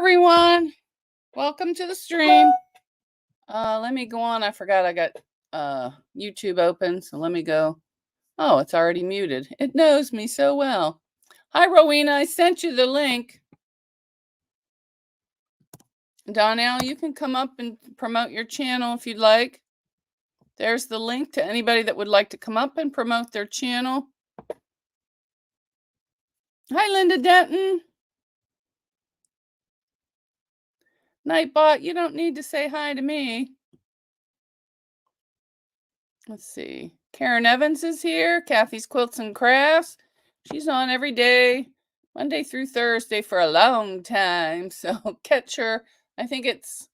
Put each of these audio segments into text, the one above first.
everyone. Welcome to the stream. Let me go on. I forgot I got YouTube open, so let me go. Oh, it's already muted. It knows me so well. Hi, Rowena. I sent you the link. Donnell, you can come up and promote your channel if you'd like. There's the link to anybody that would like to come up and promote their channel. Hi, Linda Denton. Nightbot, you don't need to say hi to me. Let's see. Karen Evans is here. Kathy's Quilts and Crafts. She's on every day, Monday through Thursday for a long time. So catch her. I think it's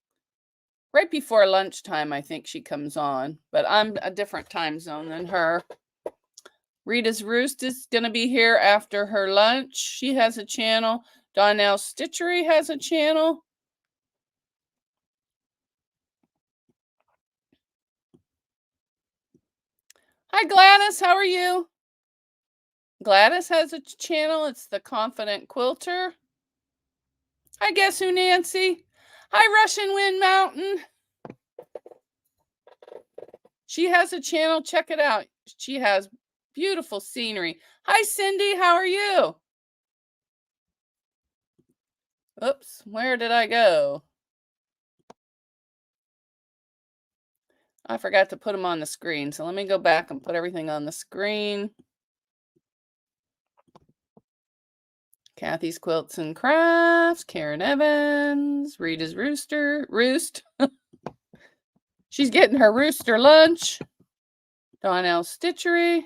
right before lunchtime, I think she comes on. But I'm a different time zone than her. Rita's Roost is going to be here after her lunch. She has a channel. Donnell Stitchery has a channel. Hi, Gladys. How are you? Gladys has a channel. It's The Confident Quilter. Hi, Guess Who, Nancy? Hi, Russian Wind Mountain. She has a channel. Check it out. She has beautiful scenery. Hi, Cindy. How are you? Oops. Where did I go? I forgot to put them on the screen. So let me go back and put everything on the screen. Kathy's Quilts and Crafts. Karen Evans. Rita's Roost. She's getting her rooster lunch. Donnell Stitchery.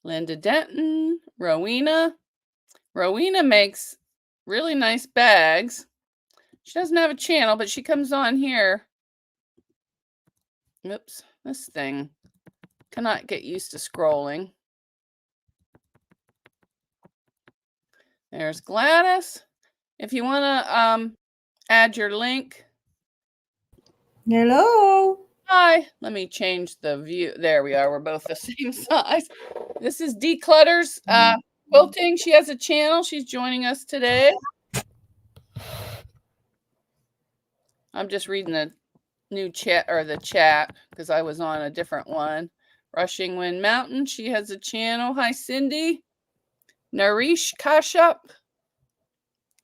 Linda Denton. Rowena. Rowena makes really nice bags. She doesn't have a channel, but she comes on here. Oops, this thing cannot get used to scrolling. There's Gladys. If you want to add your link. Hello. Hi. Let me change the view. There we are. We're both the same size. This is Declutter's Quilting. She has a channel. She's joining us today. I'm just reading the new chat or the chat because I was on a different one. Rushing Wind Mountain. She has a channel. Hi, Cindy. Nareesh Kashyap.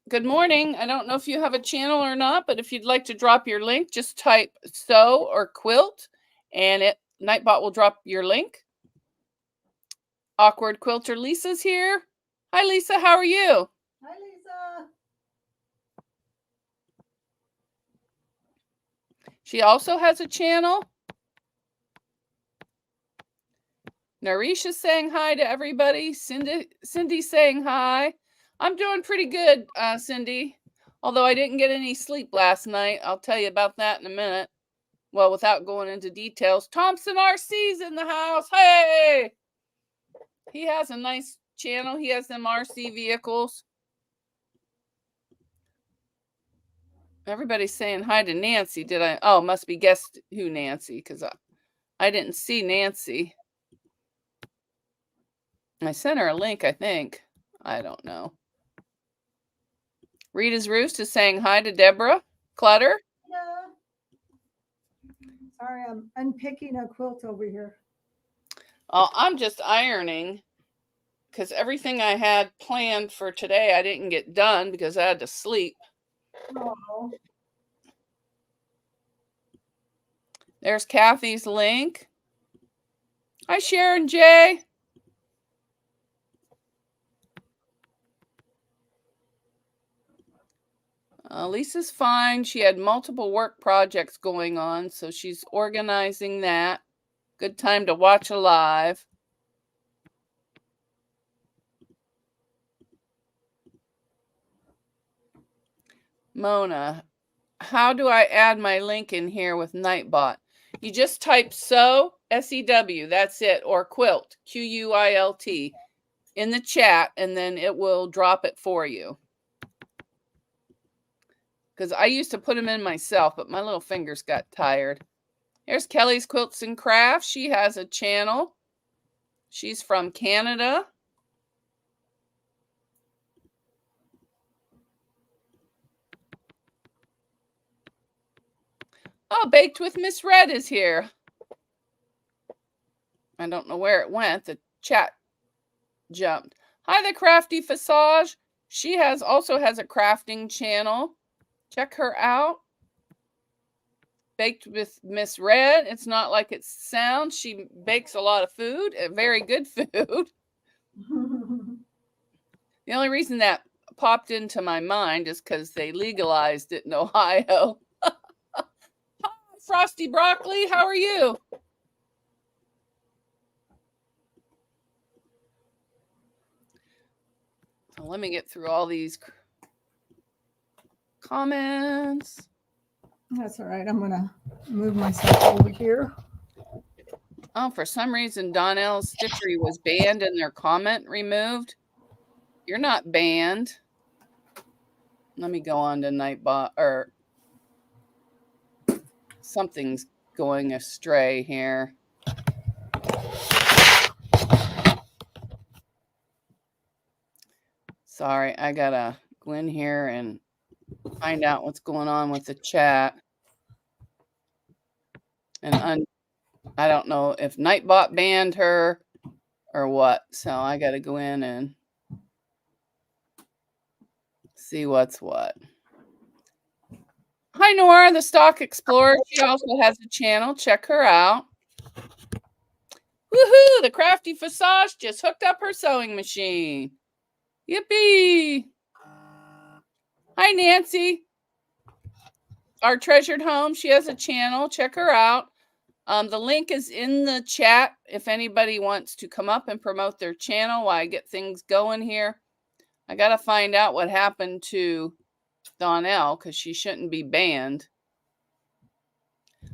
Good morning. I don't know if you have a channel or not, but if you'd like to drop your link, just type sew or quilt and Nightbot will drop your link. Awkward Quilter Lisa's here. Hi, Lisa. How are you? Hi, Lisa. She also has a channel. Nareesh is saying hi to everybody. Cindy's saying hi. I'm doing pretty good, Cindy. Although I didn't get any sleep last night. I'll tell you about that in a minute. Well, without going into details. Thompson RC's in the house. Hey! He has a nice channel. He has them RC vehicles. Everybody's saying hi to Nancy. Did I? Oh, must be Guess Who Nancy, because I didn't see Nancy. I sent her a link, I think. I don't know. Rita's Roost is saying hi to Deborah Clutter. Yeah. Sorry, I'm unpicking a quilt over here. I'm just ironing because everything I had planned for today I didn't get done because I had to sleep. Oh. There's Kathy's link. Hi, Sharon J. Lisa's fine. She had multiple work projects going on, so she's organizing that. Good time to watch a live. Mona, how do I add my link in here with Nightbot? You just type sew, S-E-W, that's it, or quilt, Q-U-I-L-T, in the chat, and then it will drop it for you. Because I used to put them in myself, but my little fingers got tired. Here's Kelly's Quilts and Crafts. She has a channel. She's from Canada. Oh, Baked with Miss Red is here. I don't know where it went. The chat jumped. Hi, the Crafty Facage. She also has a crafting channel. Check her out. Baked with Miss Red. It's not like it sounds. She bakes a lot of food, very good food. The only reason that popped into my mind is because they legalized it in Ohio. Hi, Frosty Broccoli. How are you? So let me get through all these comments. That's all right. I'm going to move myself over here. Oh, for some reason, Donnell's Stitchery was banned and their comment removed. You're not banned. Let me go on to Nightbot, or something's going astray here. Sorry, I gotta go in here and find out what's going on with the chat. And I don't know if Nightbot banned her or what, so I gotta go in and see what's what. Hi, Nora, the Stock Explorer. She also has a channel. Check her out. Woohoo! The Crafty Facage just hooked up her sewing machine. Yippee! Hi, Nancy. Our Treasured Home. She has a channel. Check her out. The link is in the chat if anybody wants to come up and promote their channel while I get things going here. I got to find out what happened to Donnell because she shouldn't be banned.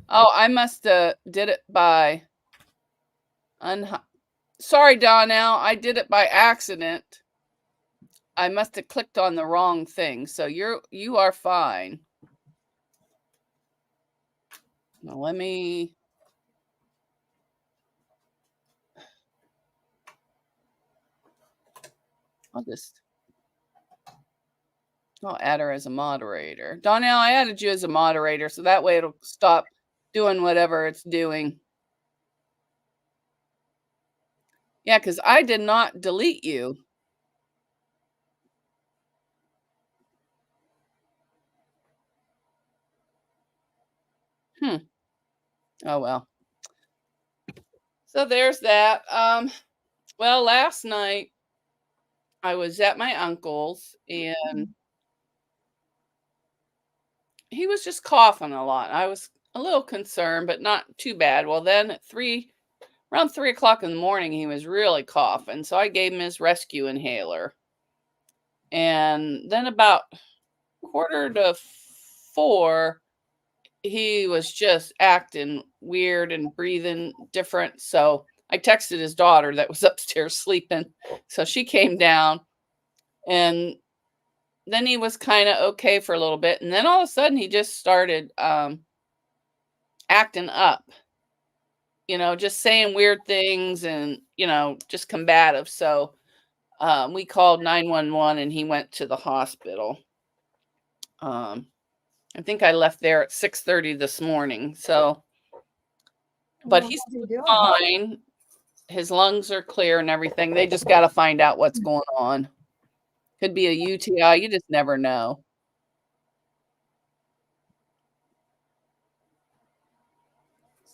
Oh, I must have did it by... Sorry, Donnell. I did it by accident. I must have clicked on the wrong thing. So you are fine. Now let me... I'll add her as a moderator. Donnell, I added you as a moderator, so that way it'll stop doing whatever it's doing. Yeah, because I did not delete you. Oh, well. So there's that. Well, last night I was at my uncle's and he was just coughing a lot. I was a little concerned, but not too bad. Well, then at around 3 o'clock in the morning, he was really coughing. So I gave him his rescue inhaler. And then about 3:45, he was just acting weird and breathing different. So I texted his daughter that was upstairs sleeping. So she came down and then he was kind of okay for a little bit. And then all of a sudden he just started acting up, just saying weird things and, just combative. So we called 911 and he went to the hospital. I think I left there at 6:30 this morning. So, but he's fine. His lungs are clear and everything. They just got to find out what's going on. Could be a UTI. You just never know.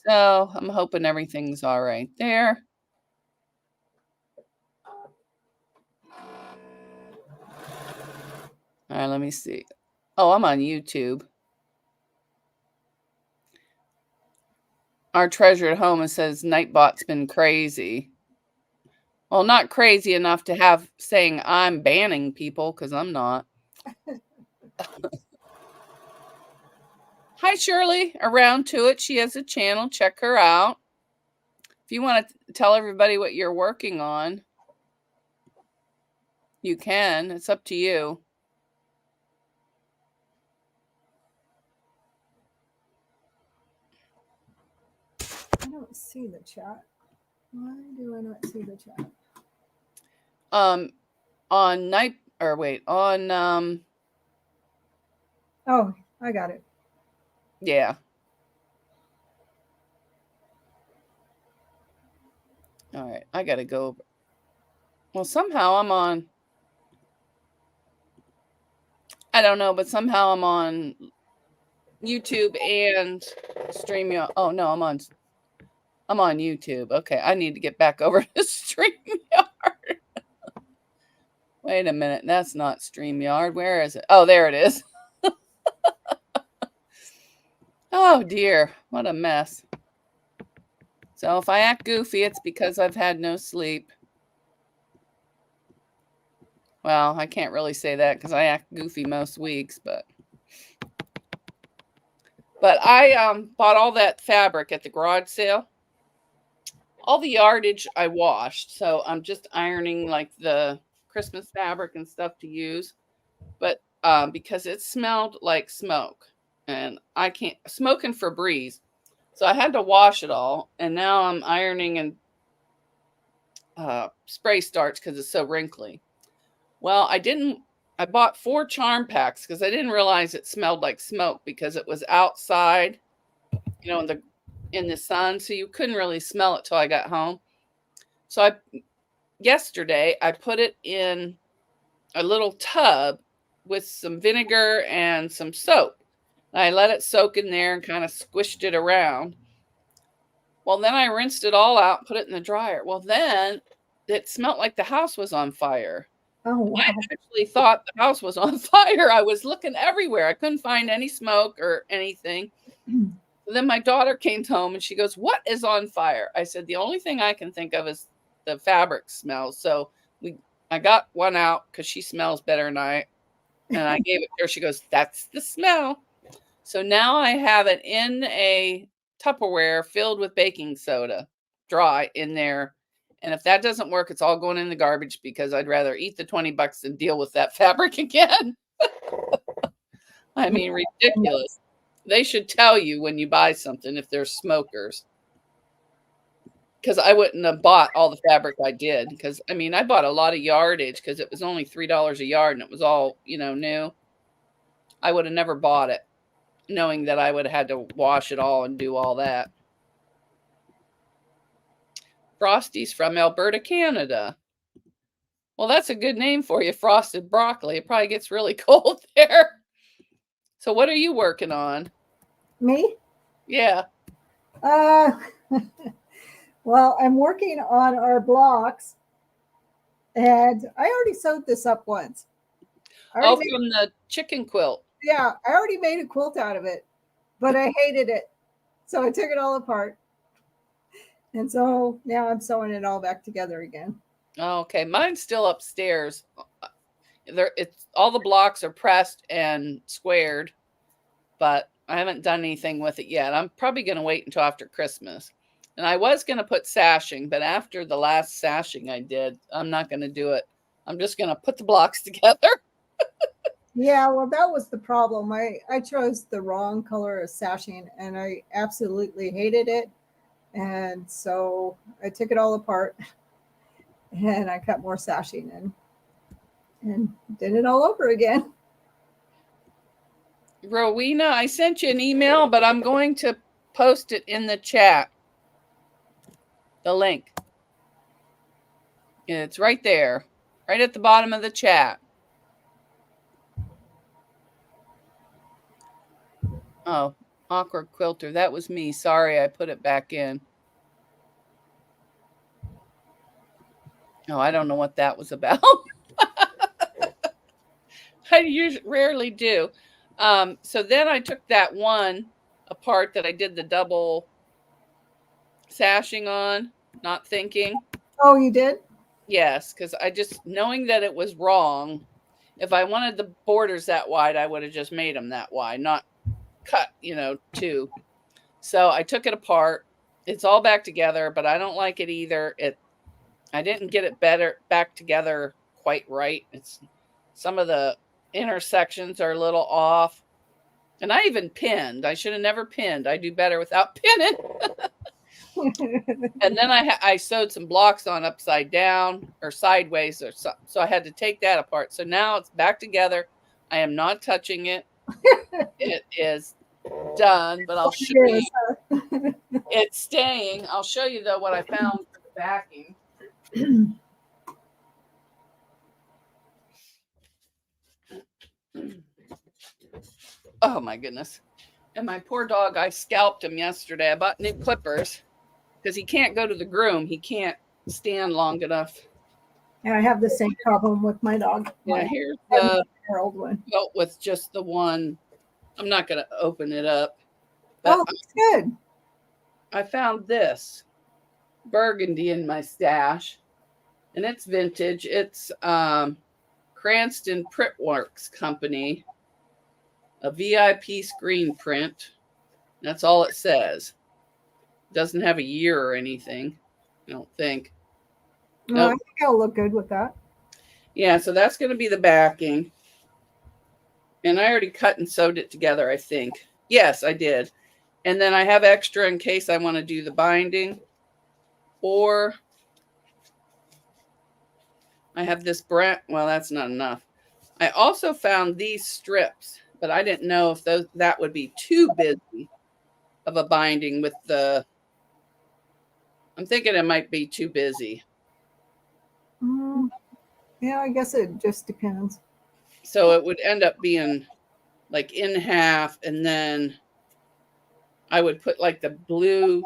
So I'm hoping everything's all right there. All right, let me see. Oh, I'm on YouTube. Our treasure at home, it says Nightbot's been crazy. Well, not crazy enough to have saying I'm banning people because I'm not. Hi, Shirley. Around to it. She has a channel. Check her out. If you want to tell everybody what you're working on, you can. It's up to you. I don't see the chat. Why do I not see the chat? On Oh, I got it. Yeah. All right, I got to go. Well, somehow I'm on. I don't know, but somehow I'm on YouTube and StreamYard. Oh no, I'm on YouTube. Okay, I need to get back over to StreamYard. Wait a minute, that's not StreamYard. Where is it? Oh, there it is. Oh dear, what a mess. So if I act goofy, it's because I've had no sleep. Well, I can't really say that because I act goofy most weeks, but I bought all that fabric at the garage sale. All the yardage I washed, so I'm just ironing like the Christmas fabric and stuff to use. But because it smelled like smoke, and I can't smoke and Febreze, so I had to wash it all. And now I'm ironing and spray starch because it's so wrinkly. Well, I bought 4 charm packs because I didn't realize it smelled like smoke because it was outside, in the sun, so you couldn't really smell it till I got home. So yesterday I put it in a little tub with some vinegar and some soap. I let it soak in there and kind of squished it around. Well, then I rinsed it all out, put it in the dryer. Well, then it smelled like the house was on fire. Oh, wow. I actually thought the house was on fire. I was looking everywhere. I couldn't find any smoke or anything. Then my daughter came home and she goes, "What is on fire?" I said, "The only thing I can think of is the fabric smell." So I got one out because she smells better than I, and I gave it to her. She goes, "That's the smell." So now I have it in a Tupperware filled with baking soda, dry in there. And if that doesn't work, it's all going in the garbage because I'd rather eat the $20 than deal with that fabric again. I mean, ridiculous. They should tell you when you buy something if they're smokers. Because I wouldn't have bought all the fabric I did. Because, I mean, I bought a lot of yardage because it was only $3 a yard and it was all, new. I would have never bought it, knowing that I would have had to wash it all and do all that. Frosty's from Alberta, Canada. Well, that's a good name for you, frosted broccoli. It probably gets really cold there. So what are you working on? Me? Yeah. Well, I'm working on our blocks, and I already sewed this up once. From the chicken quilt. Yeah, I already made a quilt out of it, but I hated it. So I took it all apart. And so now I'm sewing it all back together again. Okay, mine's still upstairs. All the blocks are pressed and squared, but I haven't done anything with it yet. I'm probably going to wait until after Christmas. And I was going to put sashing, but after the last sashing I did, I'm not going to do it. I'm just going to put the blocks together. Yeah, well, that was the problem. I chose the wrong color of sashing, and I absolutely hated it. And so I took it all apart, and I cut more sashing in and did it all over again. Rowena, I sent you an email, but I'm going to post it in the chat. The link. It's right there, right at the bottom of the chat. Oh, awkward quilter. That was me. Sorry, I put it back in. Oh, I don't know what that was about. I rarely do. So then I took that one apart that I did the double sashing on, not thinking. Oh, you did? Yes, because I just, knowing that it was wrong, if I wanted the borders that wide, I would have just made them that wide, not cut, 2. So I took it apart. It's all back together, but I don't like it either. I didn't get it back together quite right. Some of the intersections are a little off. And I even pinned. I should have never pinned. I do better without pinning. And then I sewed some blocks on upside down or sideways or something. So I had to take that apart. So now it's back together. I am not touching it. It is done, but I'll show you. It's staying. I'll show you though what I found for backing. Oh my goodness. And my poor dog, I scalped him yesterday. I bought new clippers because he can't go to the groom. He can't stand long enough. Yeah, I have the same problem with my dog. Yeah, here's the old one. belt with just the one. I'm not going to open it up. But that's good. I found this burgundy in my stash, and it's vintage. It's Cranston Printworks Company, a VIP screen print. That's all it says. It doesn't have a year or anything, I don't think. No, I think it'll look good with that. Yeah, so that's going to be the backing. And I already cut and sewed it together, I think. Yes, I did. And then I have extra in case I want to do the binding. Or I have this brand. Well, that's not enough. I also found these strips, but I didn't know if that would be too busy of a binding with the. I'm thinking it might be too busy. Yeah, I guess it just depends. So it would end up being like in half, and then I would put like the blue,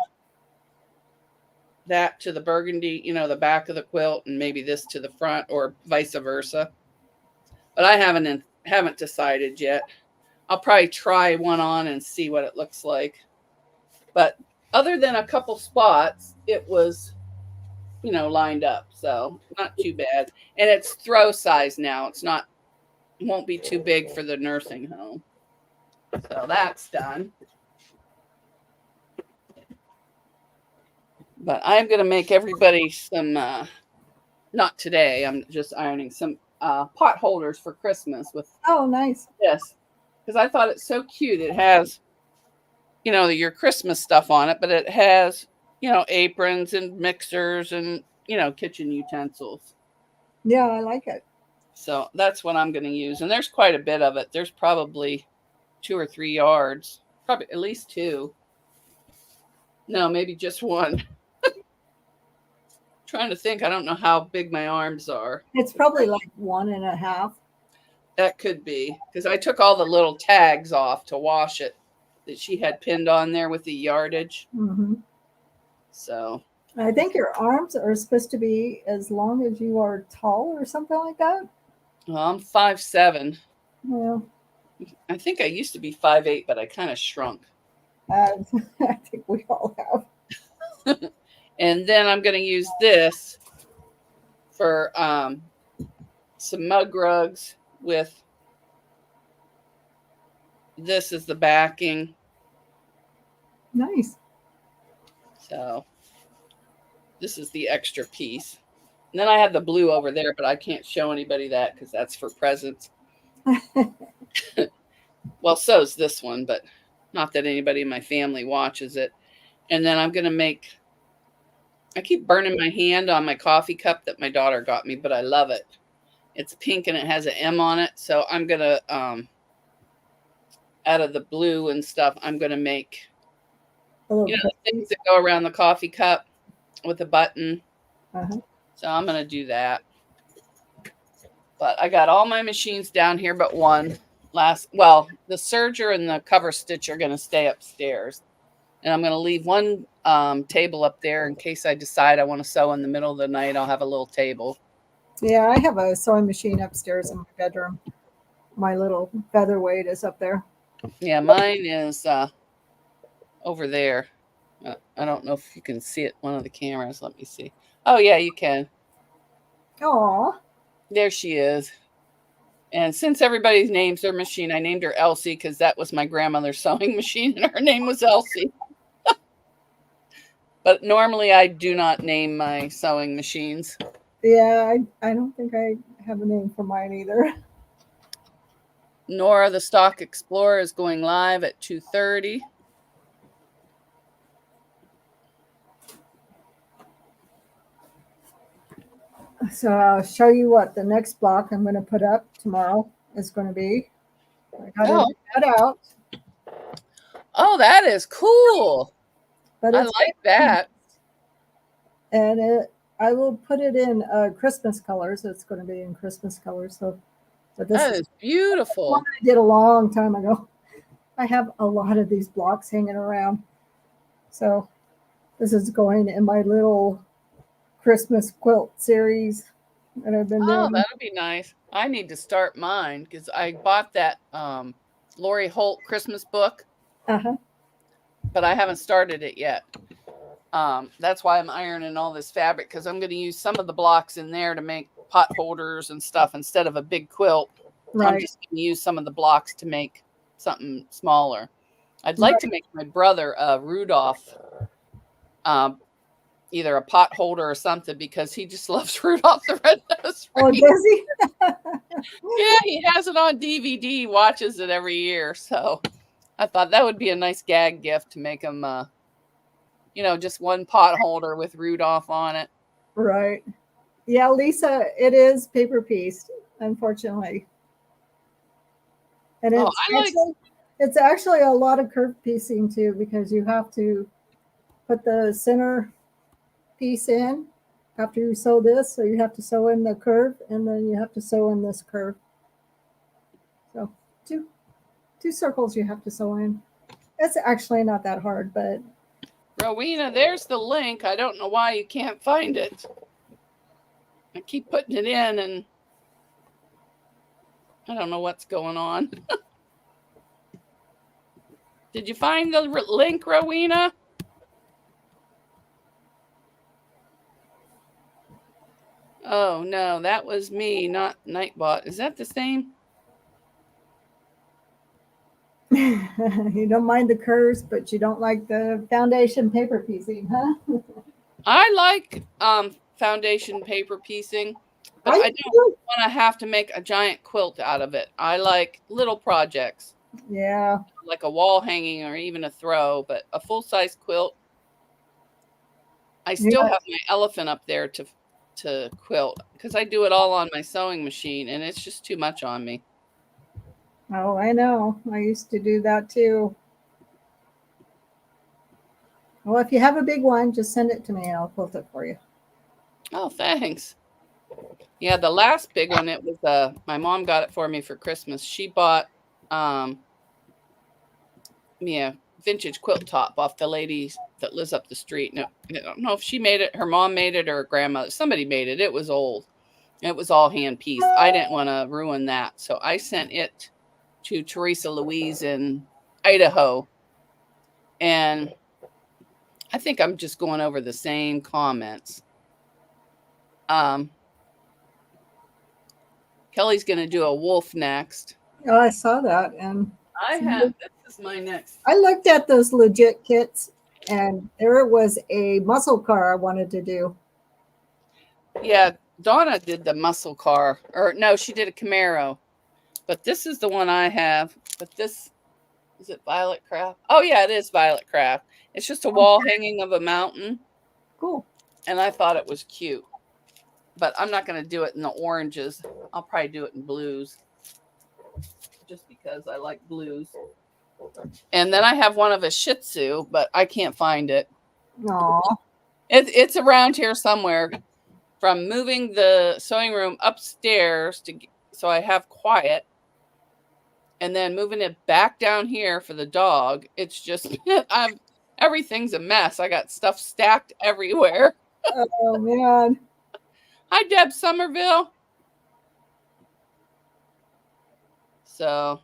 that to the burgundy, the back of the quilt, and maybe this to the front, or vice versa. But I haven't decided yet. I'll probably try one on and see what it looks like. But other than a couple spots, it was, lined up. So not too bad. And it's throw size now. Won't be too big for the nursing home. So that's done. But I'm going to make everybody some, not today, I'm just ironing some pot holders for Christmas with. Oh, nice. Yes. Because I thought it's so cute. It has, your Christmas stuff on it, but it has, aprons and mixers and, kitchen utensils. Yeah, I like it. So that's what I'm going to use. And there's quite a bit of it. There's probably 2 or 3 yards, probably at least 2. No, maybe just 1. Trying to think. I don't know how big my arms are. It's probably like 1.5. That could be because I took all the little tags off to wash it that she had pinned on there with the yardage. Mm-hmm. So I think your arms are supposed to be as long as you are tall or something like that. Well, I'm 5'7". Yeah. I think I used to be 5'8", but I kind of shrunk. I think we all have. And then I'm going to use this for some mug rugs with this as the backing. Nice. So this is the extra piece. And then I have the blue over there, but I can't show anybody that because that's for presents. Well, so's this one, but not that anybody in my family watches it. And then I'm going to make, I keep burning my hand on my coffee cup that my daughter got me, but I love it. It's pink and it has an M on it. So I'm going to, out of the blue and stuff, I'm going to make, the things that go around the coffee cup with a button. Uh-huh. So I'm going to do that. But I got all my machines down here but one. The serger and the cover stitch are going to stay upstairs. And I'm going to leave one table up there in case I decide I want to sew in the middle of the night. I'll have a little table. Yeah, I have a sewing machine upstairs in my bedroom. My little featherweight is up there. Yeah, mine is over there. I don't know if you can see it. One of the cameras. Let me see. Oh, yeah, you can. Aw. There she is. And since everybody names their machine, I named her Elsie because that was my grandmother's sewing machine and her name was Elsie. But normally I do not name my sewing machines. Yeah, I don't think I have a name for mine either. Nora the Stock Explorer is going live at 2:30. So I'll show you what the next block I'm going to put up tomorrow is going to be. I got it cut out. Oh, that is cool. But I like that. and I will put it in Christmas colors. It's going to be in Christmas colors. So, but this That is is one beautiful. I did a long time ago. I have a lot of these blocks hanging around. So this is going in my little Christmas quilt series that I've been Oh, doing. that'll be nice. I need to start mine because I bought that Lori Holt Christmas book, Uh-huh. but I haven't started it yet. That's why I'm ironing all this fabric because I'm going to use some of the blocks in there to make pot holders and stuff instead of a big quilt. I'm Right. just going to use some of the blocks to make something smaller. I'd like to Right. make my brother a Rudolph, um, either a pot holder or something, because he just loves Rudolph the Red-Nosed Oh, Reindeer. does he? Yeah, he has it on DVD, watches it every year. So I thought that would be a nice gag gift to make him, just one pot holder with Rudolph on it. Right. Yeah, Lisa, it is paper pieced, unfortunately. And Oh, I like. it's actually a lot of curve piecing too, because you have to put the center piece in after you sew this. So you have to sew in the curve and then you have to sew in this curve. So two two circles you have to sew in. It's actually not that hard, but Rowena, there's the link. I don't know why you can't find it. I keep putting it in and I don't know what's going on. Did you find the link, Rowena? Oh, no, that was me, not Nightbot. Is that the same? you don't mind the curves, but you don't like the foundation paper piecing, huh? I like foundation paper piecing, but I I don't do. want to have to make a giant quilt out of it. I like little projects, Yeah. like a wall hanging or even a throw, but a full-size quilt, I still Yeah. have my elephant up there to quilt because I do it all on my sewing machine and it's just too much on me. Oh, I know. I used to do that too. Well, if you have a big one, just send it to me and I'll quilt it for you. Oh, thanks. Yeah, the last big one, it was my mom got it for me for Christmas. She bought um me a vintage quilt top off the lady that lives up the street. No, I don't know if she made it, her mom made it, or her grandmother. Somebody made it. It was old. It was all hand pieced. I didn't want to ruin that, so I sent it to Teresa Louise in Idaho, and I think I'm just going over the same comments. Um, Kelly's going to do a wolf next. Oh, I saw that. And I have. This is my next. I looked at those legit kits and there was a muscle car I wanted to do. Yeah, Donna did the muscle car, or no, she did a Camaro. But this is the one I have. But this is it Violet Craft? Oh yeah, it is Violet Craft. It's just a Oh, wall hanging of a mountain, cool. and I thought it was cute. But I'm not going to do it in the oranges. I'll probably do it in blues, just because I like blues. And then I have one of a Shih Tzu, but I can't find it. Aw. It's around here somewhere. From moving the sewing room upstairs so I have quiet, and then moving it back down here for the dog, it's just I'm everything's a mess. I got stuff stacked everywhere. Oh man. Hi, Deb Somerville. So,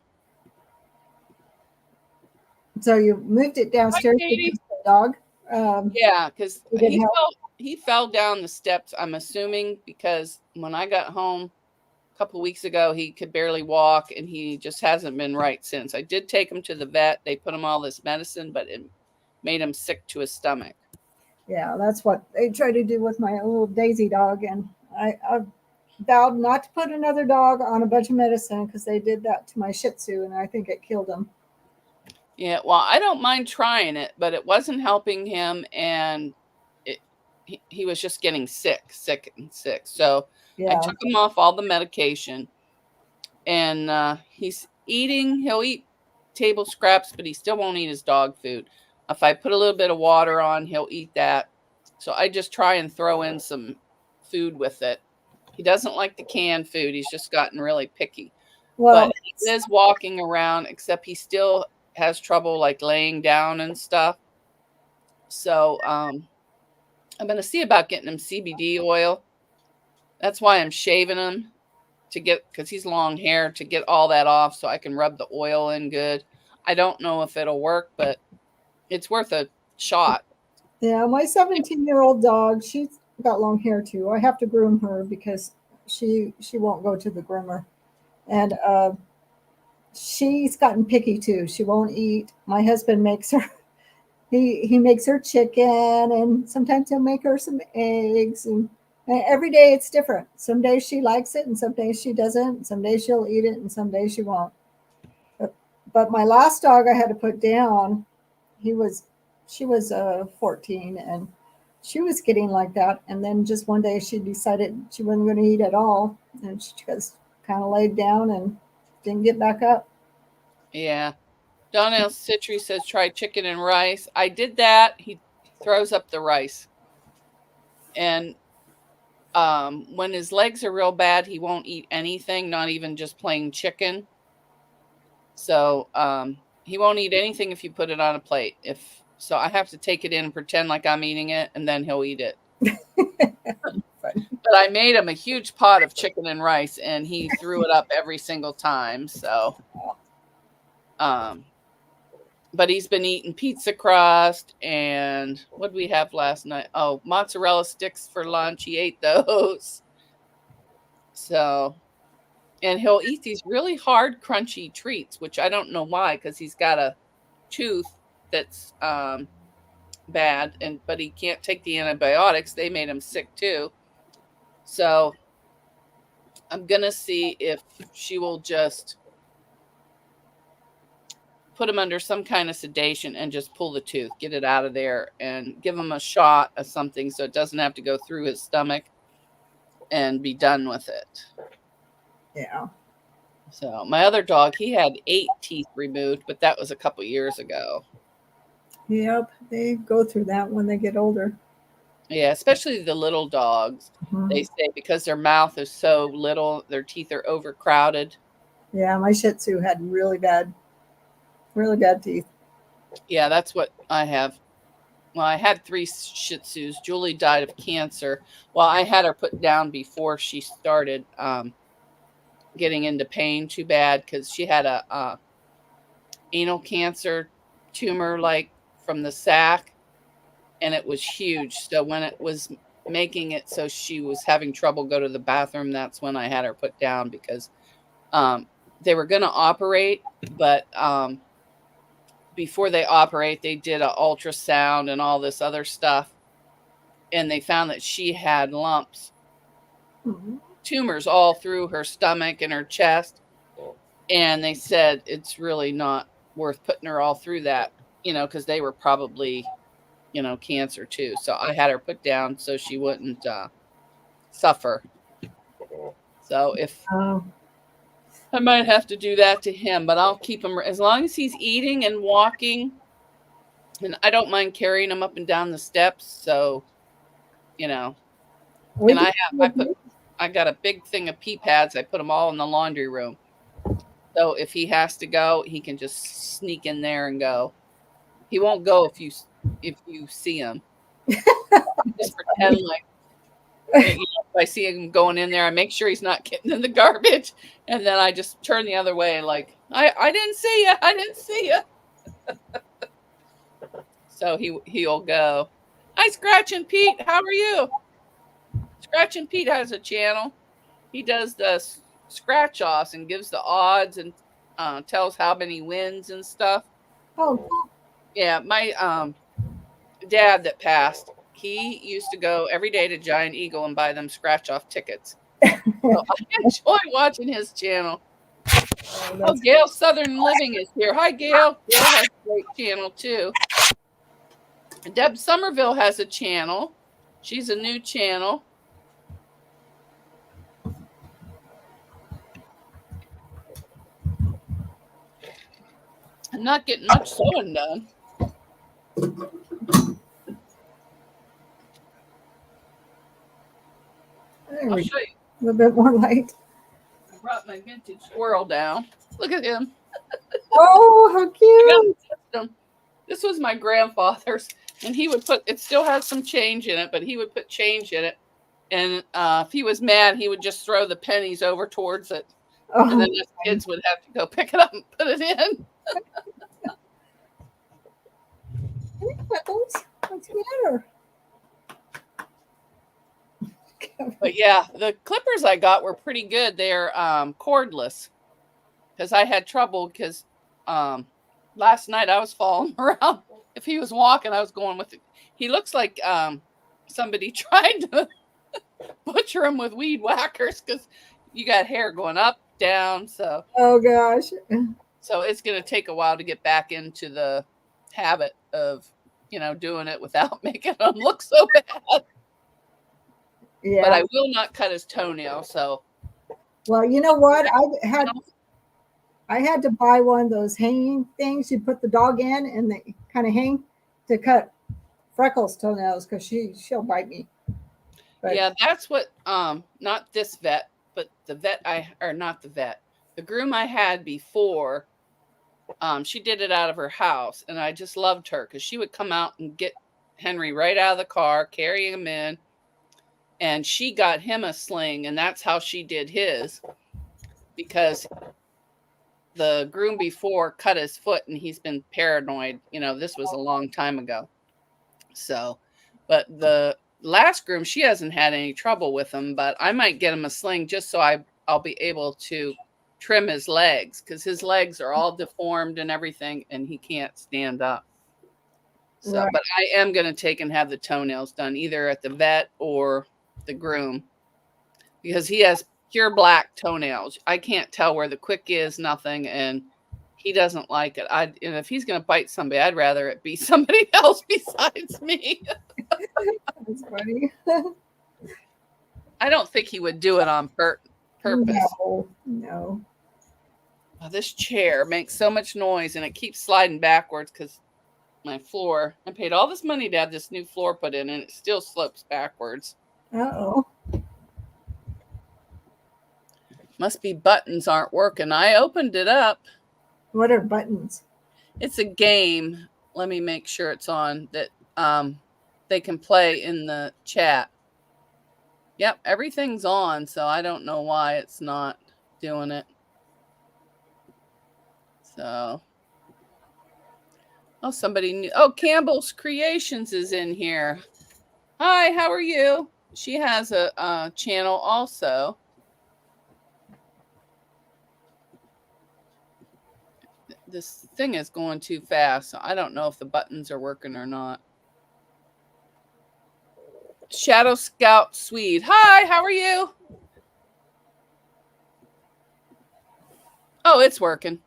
So you moved it hi, downstairs Katie. because the dog Yeah, because he didn't help. he fell down the steps. I'm assuming because when I got home a couple of weeks ago, he could barely walk, and he just hasn't been right since. I did take him to the vet. They put him all this medicine, but it made him sick to his stomach. Yeah, that's what they try to do with my little Daisy dog, and I vowed not to put another dog on a bunch of medicine because they did that to my Shih Tzu, and I think it killed him. Yeah, well, I don't mind trying it, but it wasn't helping him, and it he was just getting sick and sick. So I Yeah, took him off all the medication, and he's eating. He'll eat table scraps, but he still won't eat his dog food. If I put a little bit of water on, he'll eat that. So I just try and throw in some food with it. He doesn't like the canned food. He's just gotten really picky. But Well, he is walking around, except he still has trouble like laying down and stuff. So I'm going to see about getting him CBD oil. That's why I'm shaving him to get, because he's long hair, to get all that off so I can rub the oil in good. I don't know if it'll work, but it's worth a shot. yeah, my 17-year-old dog, she's got long hair too. I have to groom her because she won't go to the groomer, and she's gotten picky too. She won't eat. My husband makes her. He makes her chicken, and sometimes he'll make her some eggs, and every day it's different. Some days she likes it, and some days she doesn't. Some days she'll eat it, and some days she won't. But, but my last dog I had to put down. He was, she was 14, and she was getting like that. And then just one day she decided she wasn't going to eat at all, and she just kind of laid down and didn't get back up. Yeah. Donnell Citry says try chicken and rice. I did that. He throws up the rice. And when his legs are real bad, he won't eat anything, not even just plain chicken. So he won't eat anything if you put it on a plate. So I have to take it in and pretend like I'm eating it, and then he'll eat it. But I made him a huge pot of chicken and rice, and he threw it up every single time. So but he's been eating pizza crust, and what did we have last night? Oh, mozzarella sticks for lunch. He ate those. So, and he'll eat these really hard, crunchy treats, which I don't know why, because he's got a tooth that's bad, but he can't take the antibiotics. They made him sick too. So I'm gonna see if she will just put him under some kind of sedation and just pull the tooth, get it out of there, and give him a shot of something so it doesn't have to go through his stomach, and be done with it. Yeah. So my other dog, he had 8 teeth removed, but that was a couple years ago. Yep, they go through that when they get older. Yeah, especially the little dogs. They say because their mouth is so little, their teeth are overcrowded. Yeah, my Shih Tzu had really bad teeth. Yeah, that's what I have. Well, I had 3 Shih Tzus. Julie died of cancer. Well, I had her put down before she started getting into pain too bad, because she had a anal cancer tumor, like from the sac, and it was huge. So when it was making it so she was having trouble go to the bathroom, that's when I had her put down, because they were going to operate, but before they operate, they did an ultrasound and all this other stuff, and they found that she had lumps, tumors all through her stomach and her chest, and they said it's really not worth putting her all through that, because they were probably, cancer too. So I had her put down so she wouldn't suffer. So if I might have to do that to him, but I'll keep him as long as he's eating and walking. And I don't mind carrying him up and down the steps. So, and I got a big thing of pee pads. I put them all in the laundry room. So if he has to go, he can just sneak in there and go. He won't go if you see him. Just pretend like, if I see him going in there, I make sure he's not getting in the garbage, and then I just turn the other way, like I didn't see you. I didn't see you. So he'll go. Hi, Scratchin' Pete. How are you? Scratchin' Pete has a channel. He does the scratch offs and gives the odds and tells how many wins and stuff. Oh, yeah. My dad that passed, he used to go every day to Giant Eagle and buy them scratch off tickets. So I enjoy watching his channel. Oh, Gail Southern Living is here. Hi, Gail. Gail has a great channel too. Deb Somerville has a channel. She's a new channel. I'm not getting much sewing done. There I'll we show go. you. A little bit more light. I brought my vintage squirrel down. Look at him. Oh, how cute. Him. This was my grandfather's, and he would put, it still has some change in it, but he would put change in it. And if he was mad, he would just throw the pennies over towards it. Oh, And then his kids would have to go pick it up and put it in. What's the matter? But yeah, the clippers I got were pretty good. They're cordless, because I had trouble because last night I was falling around. If he was walking, I was going with it. He looks like somebody tried to butcher him with weed whackers, because you got hair going up, down. So Oh gosh. it's going to take a while to get back into the habit of, doing it without making him look so bad. Yeah. But I will not cut his toenail. So, well, you know what? I had to buy one of those hanging things you put the dog in and they kind of hang to cut Freckles' toenails because she'll bite me. But yeah, that's what not this vet, but the groom I had before, she did it out of her house, and I just loved her because she would come out and get Henry right out of the car, carry him in, and she got him a sling, and that's how she did his, because the groom before cut his foot and he's been paranoid. This was a long time ago. So, but the last groom, she hasn't had any trouble with him, but I might get him a sling just so I'll be able to trim his legs, because his legs are all deformed and everything, and he can't stand up. So, right. But I am going to take and have the toenails done either at the vet or the groom, because he has pure black toenails. I can't tell where the quick is, nothing, and he doesn't like it. And if he's going to bite somebody, I'd rather it be somebody else besides me. That's funny. I don't think he would do it on purpose. No. Oh, this chair makes so much noise, and it keeps sliding backwards because my floor, I paid all this money to have this new floor put in, and it still slopes backwards. Uh-oh. Must be buttons aren't working. I opened it up. What are buttons? It's a game. Let me make sure it's on, that they can play in the chat. Yep, everything's on, so I don't know why it's not doing it. So, oh, somebody new. Oh, Campbell's Creations is in here. Hi, how are you? She has a channel also. This thing is going too fast, so I don't know if the buttons are working or not. Shadow Scout Swede. Hi, how are you? Oh, it's working.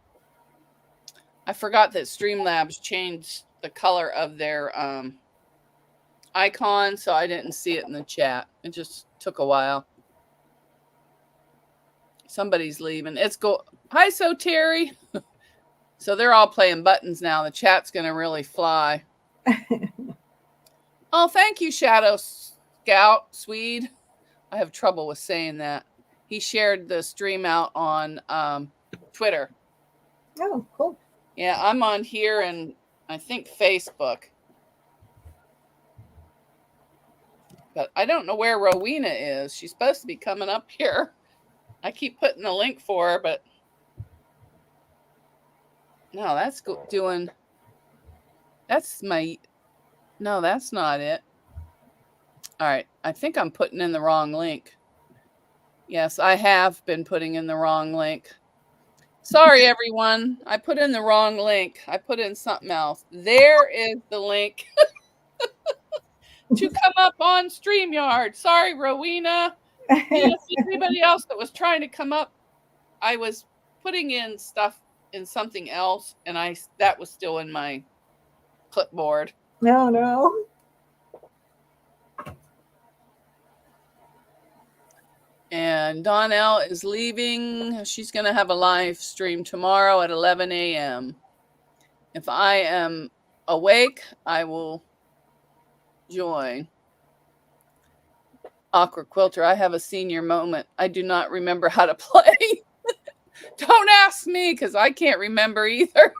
I forgot that Streamlabs changed the color of their icon, so I didn't see it in the chat. It just took a while. Somebody's leaving. Hi, so Terry. So they're all playing buttons now. The chat's going to really fly. Oh, thank you, Shadow Scout Swede. I have trouble with saying that. He shared the stream out on Twitter. Oh, cool. Yeah, I'm on here and I think Facebook. But I don't know where Rowena is. She's supposed to be coming up here. I keep putting the link for her, but no, that's doing. No, that's not it. All right, I think I'm putting in the wrong link. Yes, I have been putting in the wrong link. Sorry, everyone. I put in the wrong link. I put in something else. There is the link to come up on StreamYard. Sorry, Rowena. Yes, everybody else that was trying to come up, I was putting in stuff in something else, and that was still in my clipboard. No. And Donnell is leaving. She's going to have a live stream tomorrow at 11 a.m. If I am awake, I will join. awkward quilter. I have a senior moment. I do not remember how to play. Don't ask me because I can't remember either.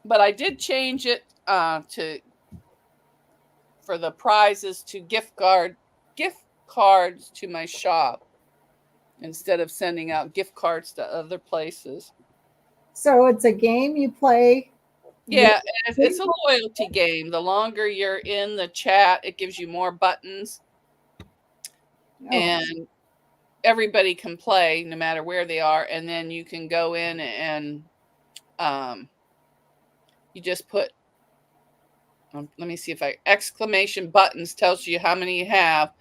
But I did change it for the prizes to gift cards to my shop instead of sending out gift cards to other places. So it's a game you play. Yeah, it's a loyalty game. The longer you're in the chat, it gives you more buttons. Oh. And everybody can play no matter where they are. And then you can go in and you just put, let me see if exclamation buttons tells you how many you have.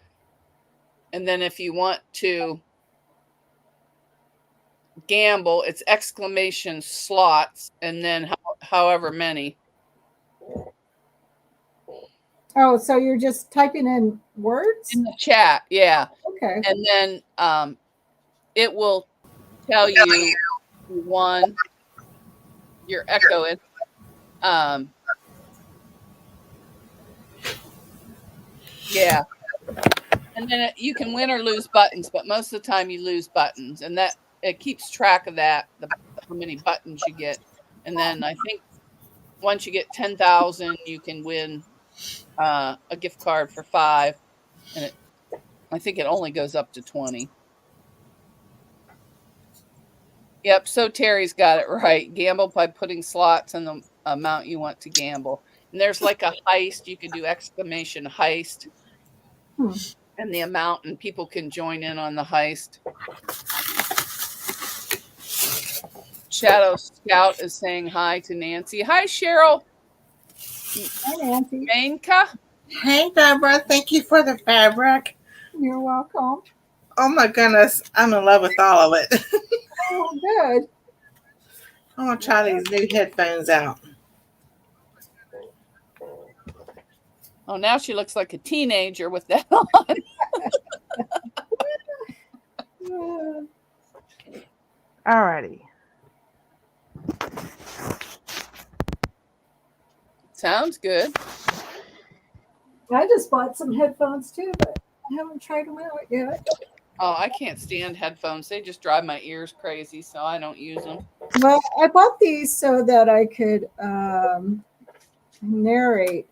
And then if you want to gamble, it's exclamation slots and then however many. Oh, so you're just typing in words? In the chat, yeah. Okay. And then it will tell you won. You're echoing. Yeah. And then you can win or lose buttons, but most of the time you lose buttons, and that it keeps track of that, how many buttons you get. And then I think once you get 10,000, you can win a gift card for 5, and I think it only goes up to 20. Yep, so Terry's got it right. Gamble by putting slots in the amount you want to gamble. And there's like a heist. You can do exclamation heist and the amount, and people can join in on the heist. Shadow Scout is saying hi to Nancy. Hi, Cheryl. Hi, Nancy. Mainka. Hey, Deborah. Thank you for the fabric. You're welcome. Oh, my goodness. I'm in love with all of it. Oh, good. I'm going to try these new headphones out. Oh, now she looks like a teenager with that on. Alrighty. Sounds good. I just bought some headphones too, but I haven't tried them out yet. Oh, I can't stand headphones. They just drive my ears crazy, so I don't use them. Well, I bought these so that I could narrate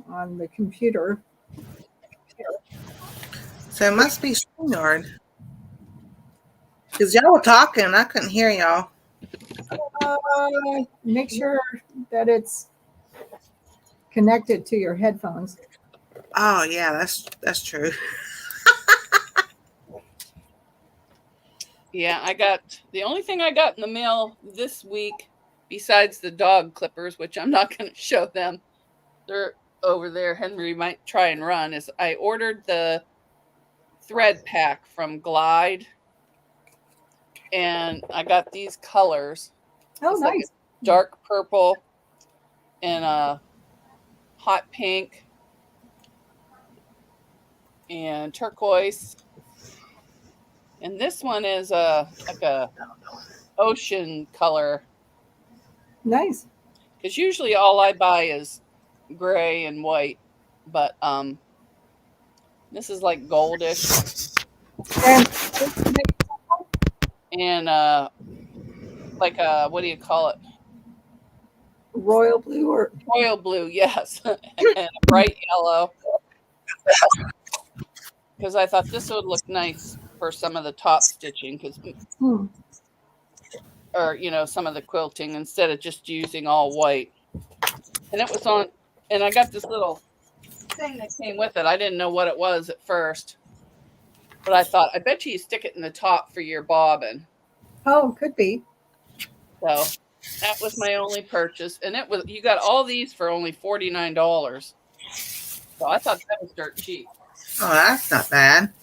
on the computer. So it must be StreamYard. Because y'all were talking. I couldn't hear y'all. Make sure that it's connected to your headphones. Oh, yeah, that's true. Yeah, the only thing I got in the mail this week, besides the dog clippers, which I'm not going to show them, they're over there. Henry might try and run, is I ordered the thread pack from Glide, and I got these colors. Oh, it's nice. Like dark purple and a hot pink and turquoise. And this one is like a ocean color. Nice. Because usually all I buy is gray and white, but this is like goldish and like a, what do you call it? Royal blue or royal blue, yes, and a bright yellow. Because I thought this would look nice for some of the top stitching, because or some of the quilting instead of just using all white. And it was on, and I got this little thing that came with it. I didn't know what it was at first, but I thought, I bet you stick it in the top for your bobbin. Oh, could be. So that was my only purchase, and you got all these for only $49. So I thought that was dirt cheap. Oh, that's not bad.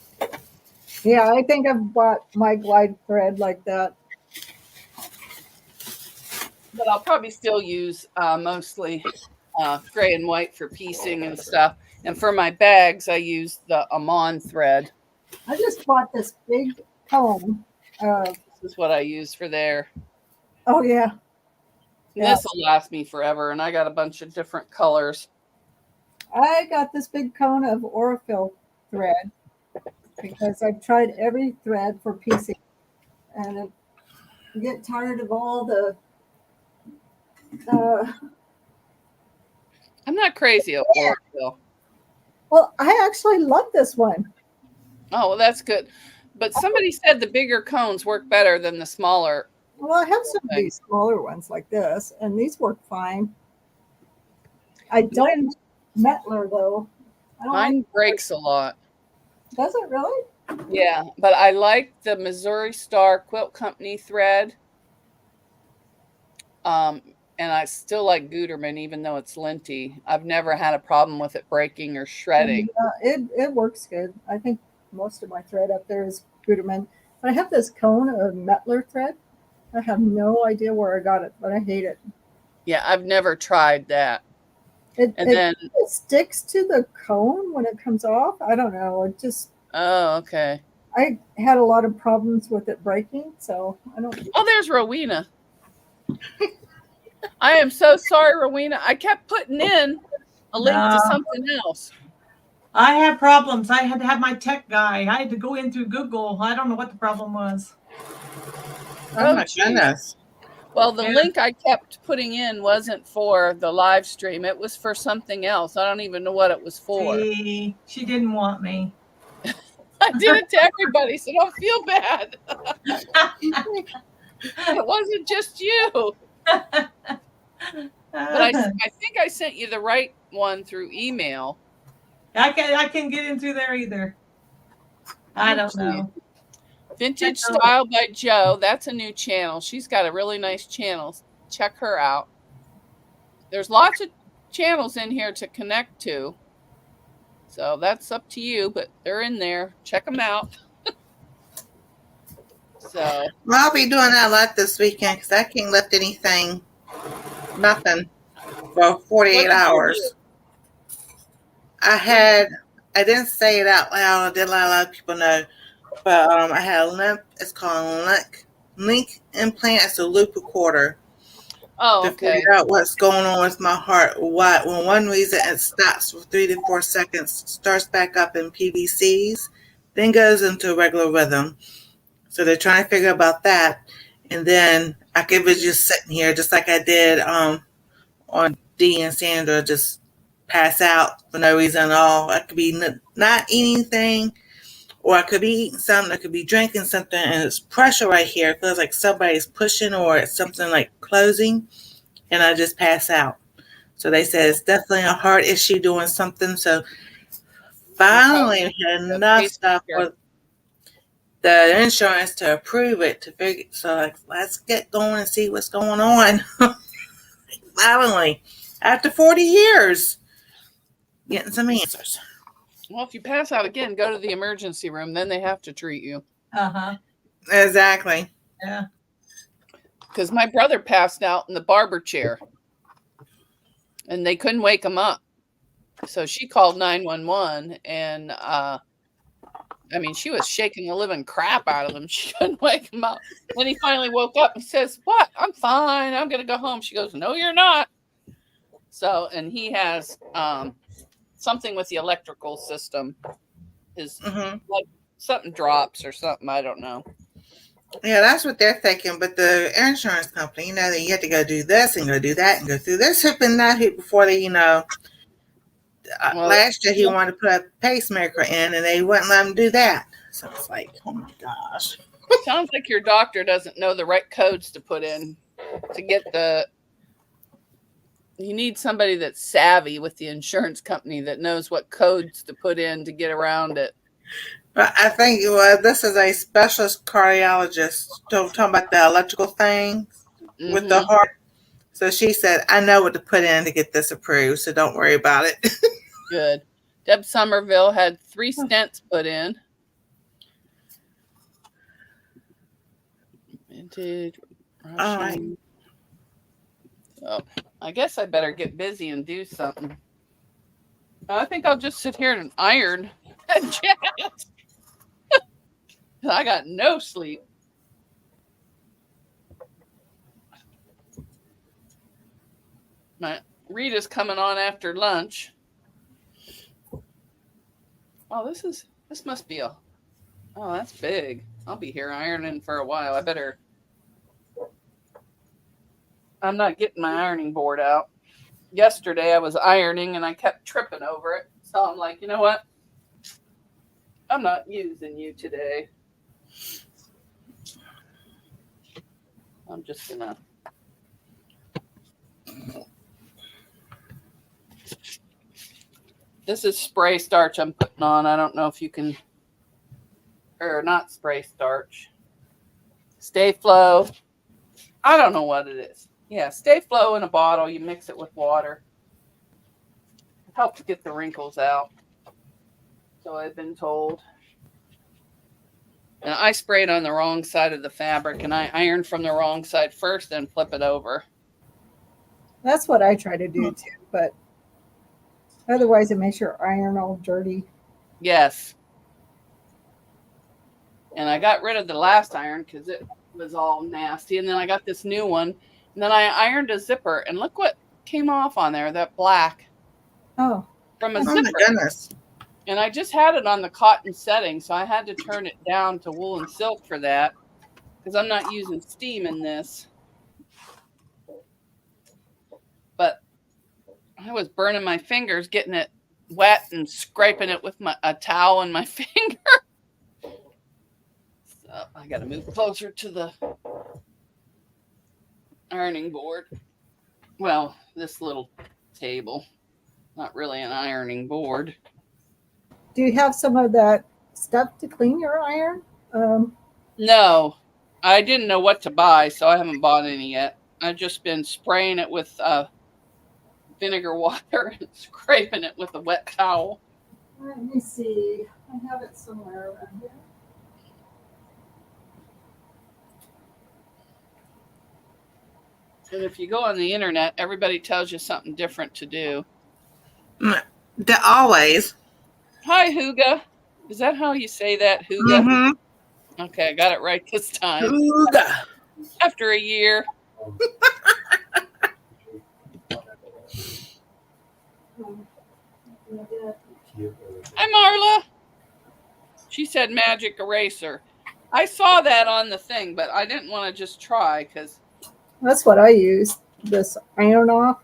Yeah, I think I've bought my Glide thread like that. But I'll probably still use mostly gray and white for piecing and stuff. And for my bags, I use the Amon thread. I just bought this big comb. This is what I use for there. Oh, yeah. This will last me forever, and I got a bunch of different colors. I got this big cone of Orifil thread because I've tried every thread for piecing, and I get tired of all the. I'm not crazy at Oracle. Well, I actually love this one. Oh, well, that's good. But somebody said the bigger cones work better than the smaller. Well, I have some of thing. these smaller ones like this, and these work fine. I don't like Metler though. I don't Mine like breaks a lot. Does it really? Yeah, but I like the Missouri Star Quilt Company thread. And I still like Gutermann, even though it's linty. I've never had a problem with it breaking or shredding. It works good. I think most of my thread up there is Gutermann. But I have this cone of Metler thread. I have no idea where I got it, but I hate it. Yeah, I've never tried that. It then it sticks to the cone when it comes off. I don't know. It just oh, okay. I had a lot of problems with it breaking, so I don't. Oh, there's Rowena. I am so sorry, Rowena. I kept putting in a link to something else. I had problems. I had to have my tech guy. I had to go in through Google. I don't know what the problem was. Oh my goodness. Well, the link I kept putting in wasn't for the live stream. It was for something else. I don't even know what it was for. See, she didn't want me. I did it to everybody, so don't feel bad. It wasn't just you. But I think I sent you the right one through email. I can get in through there either. I don't know. Vintage Style by Jo. That's a new channel. She's got a really nice channel. Check her out. There's lots of channels in here to connect to. So that's up to you, but they're in there. Check them out. So I'll be doing that a lot this weekend because I can't lift anything, nothing, for 48 hours. I didn't say it out loud. I did let a lot of people know, but I had a limp. It's called link implant. It's a loop recorder. Oh, okay. To figure out what's going on with my heart. When one reason it stops for 3 to 4 seconds, starts back up in PVCs, then goes into a regular rhythm. So they're trying to figure about that. And then I could be just sitting here, just like I did on Dee and Sandra, just pass out for no reason at all. I could be not eating anything, or I could be eating something, I could be drinking something, and it's pressure right here. It feels like somebody's pushing or it's something like closing, and I just pass out. So they said it's definitely a heart issue doing something. So finally had enough stuff for the insurance to approve it, to figure. So like, let's get going and see what's going on. Finally, after 40 years, getting some answers. Well, if you pass out again, go to the emergency room. Then they have to treat you. Exactly. Yeah. Because my brother passed out in the barber chair, and they couldn't wake him up. So she called 911, and I mean, she was shaking the living crap out of him. She couldn't wake him up. Then he finally woke up and says, "What? I'm fine. I'm going to go home." She goes, "No, you're not." So, and he has something with the electrical system. His like something drops or something. I don't know. Yeah, that's what they're thinking. But the insurance company, you have to go do this and go do that and go through this hip and that hip before they, last year he wanted to put a pacemaker in and they wouldn't let him do that. So it's like, oh my gosh. Sounds like your doctor doesn't know the right codes to put in to get you need somebody that's savvy with the insurance company that knows what codes to put in to get around it. But I think this is a specialist cardiologist talking about the electrical thing with the heart. So she said, I know what to put in to get this approved, so don't worry about it. Good. Deb Somerville had 3 stents put in. Vintage Russian. All right. So I guess I better get busy and do something. I think I'll just sit here and iron and chat. I got no sleep. My Rita's coming on after lunch. Oh, this must be a. Oh, that's big. I'll be here ironing for a while. I'm not getting my ironing board out. Yesterday I was ironing and I kept tripping over it. So I'm like, you know what? I'm not using you today. I'm just gonna. This is spray starch I'm putting on. I don't know if you can, or not spray starch. Stay Flow. I don't know what it is. Yeah, Stay Flow in a bottle. You mix it with water. It helps get the wrinkles out. So I've been told. And I sprayed on the wrong side of the fabric, and I ironed from the wrong side first, then flip it over. That's what I try to do too, but otherwise it makes your iron all dirty. Yes. And I got rid of the last iron because it was all nasty. And then I got this new one. And then I ironed a zipper, and look what came off on there, that black. Oh. From a Oh zipper. my goodness. And I just had it on the cotton setting, so I had to turn it down to wool and silk for that because I'm not using steam in this. But I was burning my fingers getting it wet and scraping it with a towel in my finger. So I got to move closer to the ironing board. Well, this little table. Not really an ironing board. Do you have some of that stuff to clean your iron? No, I didn't know what to buy, so I haven't bought any yet. I've just been spraying it with vinegar water and scraping it with a wet towel. Let me see. I have it somewhere around here. And if you go on the internet, everybody tells you something different to do. Always. Hi, Huga. Is that how you say that, Huga? Mm-hmm. Okay, I got it right this time. Huga. After a year. Hi, Marla. She said magic eraser. I saw that on the thing, but I didn't want to just try because. That's what I use. This iron off.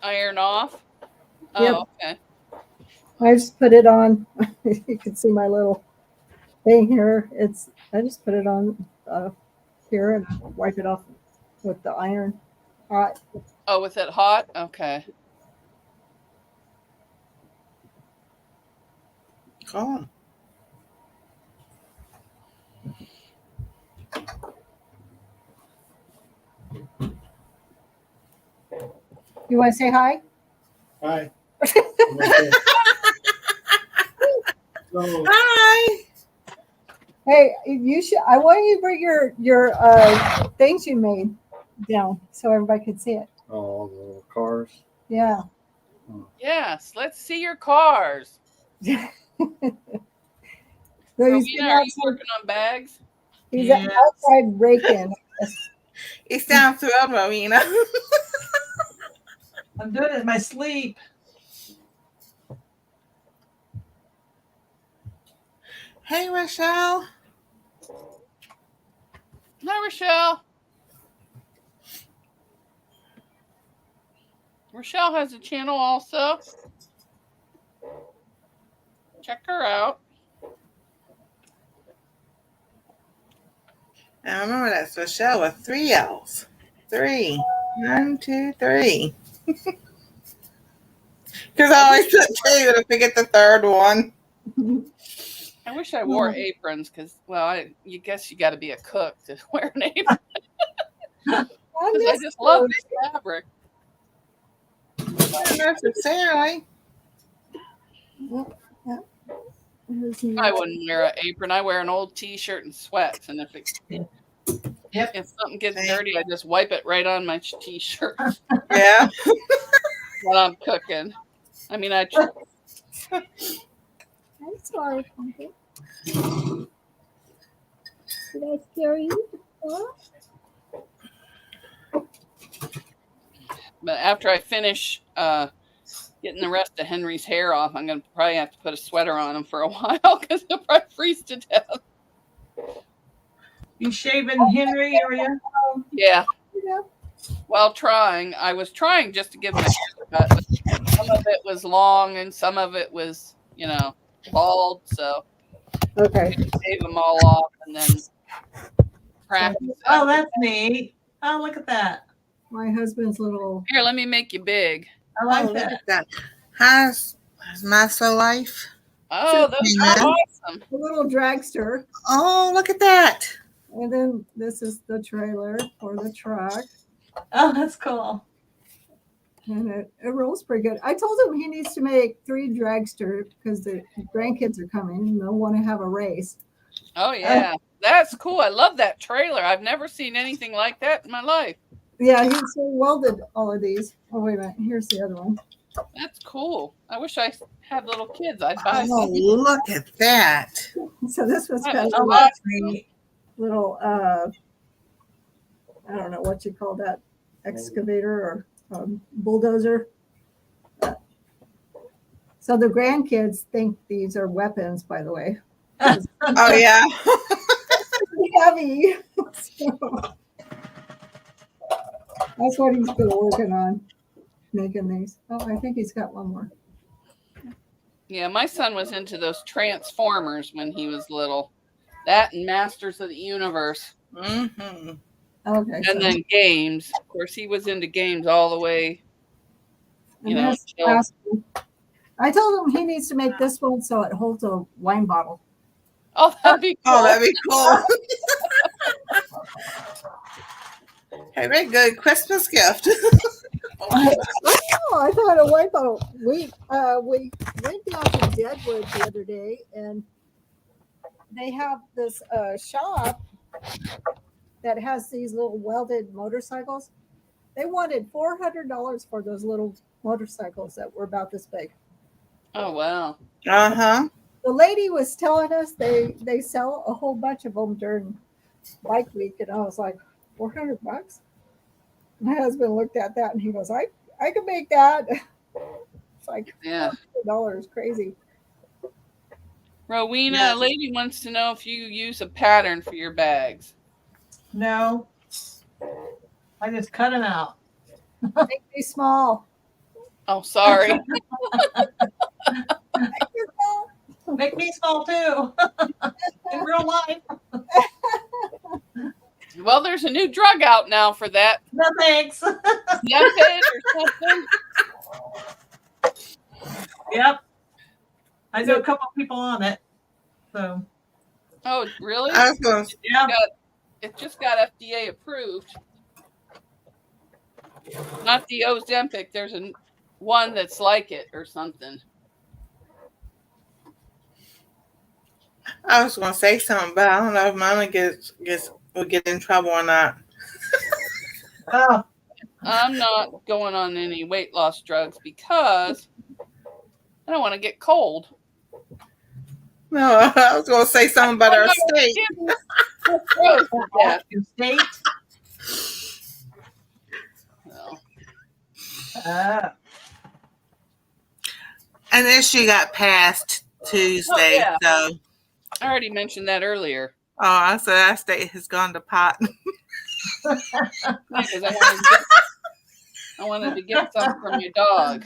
Iron off? Yep. Oh, okay. I just put it on. You can see my little thing here. I just put it on here and wipe it off with the iron hot. Oh, with it hot? Okay. Oh. You want to say hi? Hi. Hi. Hey, you should. I want you to bring your things you made down so everybody can see it. Oh, the little cars. Yeah. Yes, let's see your cars. So Rowena, are you working on bags? He's Yes. outside raking. You sound thrilled, Rowena. I'm doing it in my sleep. Hey, Rochelle. Hi, Rochelle. Rochelle has a channel also. Check her out. I remember that's Rochelle with 3 L's. 3. 1, 2, 3. Because I always put 2 to forget the third one. I wish I wore aprons because, well, you guess you got to be a cook to wear an apron. Because I just love this fabric. Not necessarily. I wouldn't wear an apron. I wear an old T-shirt and sweats, and if something gets dirty, I just wipe it right on my T-shirt Yeah. while I'm cooking. I mean, I'm sorry, Pumpkin. Did I scare you? But after I finish getting the rest of Henry's hair off. I'm going to probably have to put a sweater on him for a while because he'll probably freeze to death. You shaving Henry area? Yeah. Yeah. While trying, I was trying just to give him a haircut, but some of it was long and some of it was, bald. So Okay. shave them all off and then practice. Oh, that's neat. Oh, look at that. My husband's little. Here, let me make you big. I like Look that. at that. How's Master Life? Oh, those are awesome. A little dragster. Oh, look at that. And then this is the trailer for the truck. Oh, that's cool. And it rolls pretty good. I told him he needs to make 3 dragster because the grandkids are coming and they'll want to have a race. Oh, yeah. That's cool. I love that trailer. I've never seen anything like that in my life. Yeah, he so welded all of these. Oh, wait a minute. Here's the other one. That's cool. I wish I had little kids. I'd buy Oh, some. look at that. So this was That kind is of Oh, that's neat. little, I don't know what you call that, excavator or bulldozer. So the grandkids think these are weapons, by the way. Oh, yeah. Heavy. So, that's what he's been working on, making these. Oh, I think he's got one more. Yeah, my son was into those Transformers when he was little. That and Masters of the Universe. Mm-hmm. Okay. And then games. Of course, he was into games all the way. I told him he needs to make this one so it holds a wine bottle. Oh, that'd be cool. Oh, that'd be cool. Hey, very good Christmas gift. I thought a wine bottle. We went down to Deadwood the other day, and they have this shop that has these little welded motorcycles. They wanted $400 for those little motorcycles that were about this big. Oh, wow. Uh-huh. The lady was telling us they sell a whole bunch of them during bike week, and I was like, $400? My husband looked at that and he goes, I could make that. It's like $400, crazy. Rowena, Yeah. a lady wants to know if you use a pattern for your bags. No. I just cut them out. Make me small. Oh, sorry. Make me small too. In real life. Well, there's a new drug out now for that. No thanks. Yepid or something. Yep. I know a couple of people on it. So. Oh, really? I was going to Yeah. It just got FDA approved. Not the Ozempic. There's one that's like it or something. say something, but I don't know if Mama will get in trouble or not. Oh. I'm not going on any weight loss drugs because I don't want to get cold. No, I was going to say something about our state. Yeah. State. No. And then she got passed Tuesday. yeah. So I already mentioned that earlier. Oh, I said that state has gone to pot. Because I wanted to get some from your dog.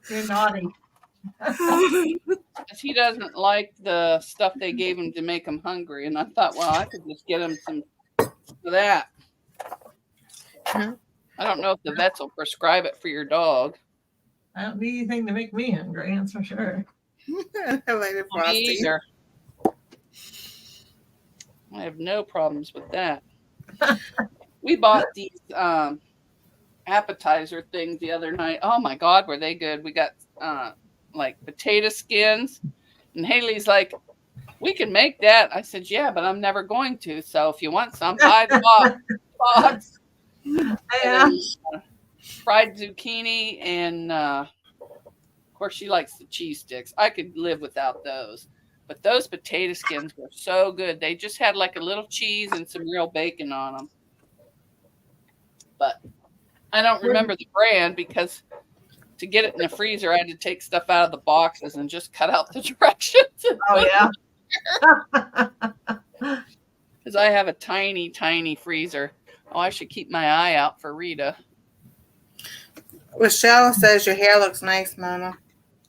You're naughty. He doesn't like the stuff they gave him to make him hungry. And I thought, well, I could just get him some for that. I don't know if the vets will prescribe it for your dog. I don't need anything to make me hungry, that's for sure. Later, Me either. I have no problems with that. We bought these appetizer things the other night. Oh my God, were they good? We got like potato skins. And Haley's like, we can make that. I said, yeah, but I'm never going to. So if you want some, buy the box. Yeah. And, fried zucchini and of course she likes the cheese sticks. I could live without those. But those potato skins were so good. They just had like a little cheese and some real bacon on them. But I don't remember the brand because to get it in the freezer, I had to take stuff out of the boxes and just cut out the directions. Oh yeah. Because I have a tiny, tiny freezer. Oh, I should keep my eye out for Rita. Rochelle says your hair looks nice, Mama.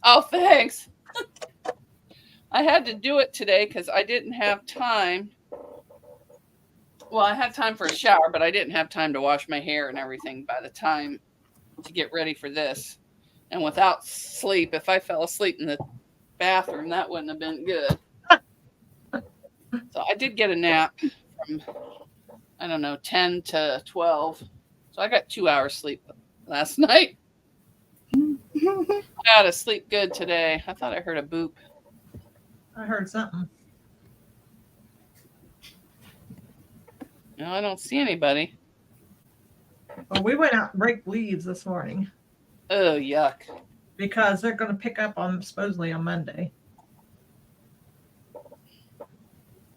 Oh, thanks. I had to do it today because I didn't have time. Well, I had time for a shower, but I didn't have time to wash my hair and everything by the time to get ready for this. And without sleep, if I fell asleep in the bathroom, that wouldn't have been good. So I did get a nap from, I don't know, 10 to 12. So I got 2 hours sleep last night. I got to sleep good today. I thought I heard a boop. I heard something. No, I don't see anybody. Well, we went out and raked leaves this morning Oh, yuck. because they're going to pick up on supposedly on Monday.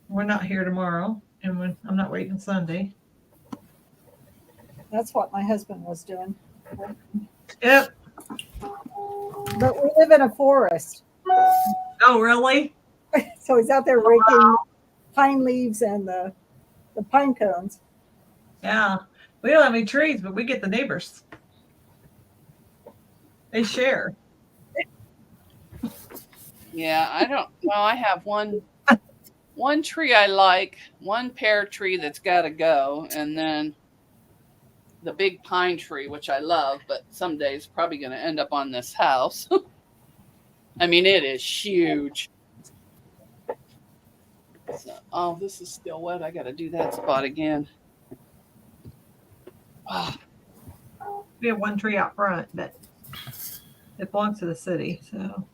We're not here tomorrow, and I'm not waiting Sunday. That's what my husband was doing. Yep. But we live in a forest. Oh, really? So he's out there raking pine leaves and the pine cones. Yeah. We don't have any trees, but we get the neighbors. They share. Yeah, I don't know. I have one tree I like, one pear tree that's got to go, and then the big pine tree, which I love, but someday it's probably going to end up on this house. I mean, it is huge. So, oh, this is still wet. I got to do that spot again. Oh, We have one tree out front, but it belongs to the city. So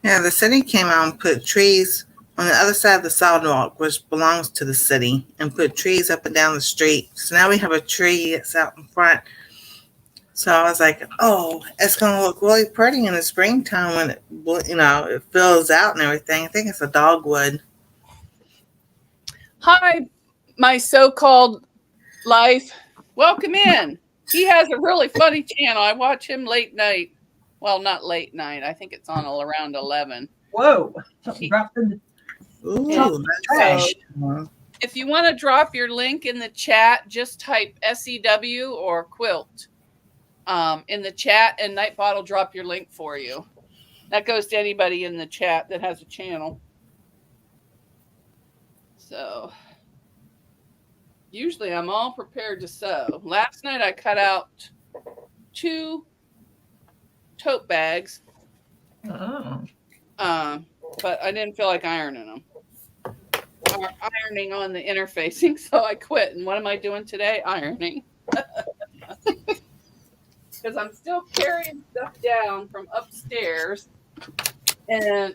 Yeah, the city came out and put trees on the other side of the sidewalk, which belongs to the city, and put trees up and down the street. So now we have a tree that's out in front. So I was like, oh, it's going to look really pretty in the springtime when it fills out and everything. I think it's a dogwood. hi, my so-called life. Welcome in. He has a really funny channel. I watch him late night. Well, not late night. I think it's on around 11. whoa, something dropped in the Ooh, trash. nice. If you want to drop your link in the chat, just type SEW or quilt in the chat, and Nightbot will drop your link for you. That goes to anybody in the chat that has a channel. So usually I'm all prepared to sew. Last night I cut out 2 tote bags, Oh. but I didn't feel like ironing them. Or ironing on the interfacing, so I quit. And what am I doing today? Ironing. Because I'm still carrying stuff down from upstairs and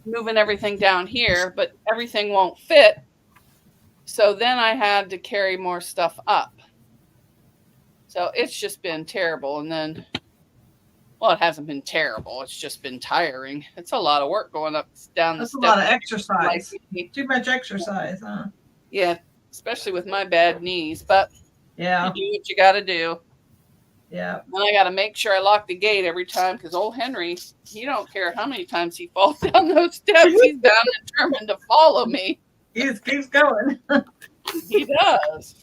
moving everything down here, but everything won't fit. So then I had to carry more stuff up. So it's just been terrible. And then, well, it hasn't been terrible. It's just been tiring. It's a lot of work going up, down the That's a steps. lot of exercise. Like, Too much exercise, huh? yeah, especially with my bad knees. But Yeah. you do what you got to do. Yeah. And I got to make sure I lock the gate every time because old Henry, he don't care how many times he falls down those steps. He's down determined to follow me. He just keeps going. He does.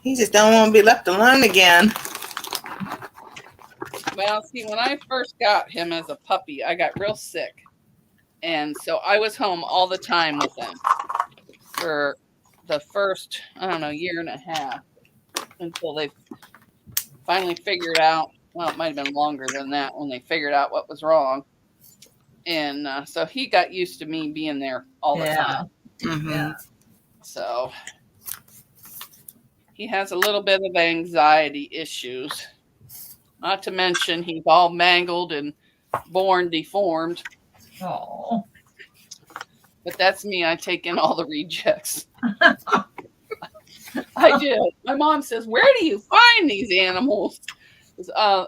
He just don't want to be left alone again. Well, see, when I first got him as a puppy, I got real sick. And so I was home all the time with him for the first, I don't know, year and a half until they finally figured out, well, it might have been longer than that when they figured out what was wrong. And so he got used to me being there all the time. Mm-hmm. Yeah. So he has a little bit of anxiety issues. Not to mention he's all mangled and born deformed. Oh. But that's me. I take in all the rejects. I did. My mom says, "Where do you find these animals?"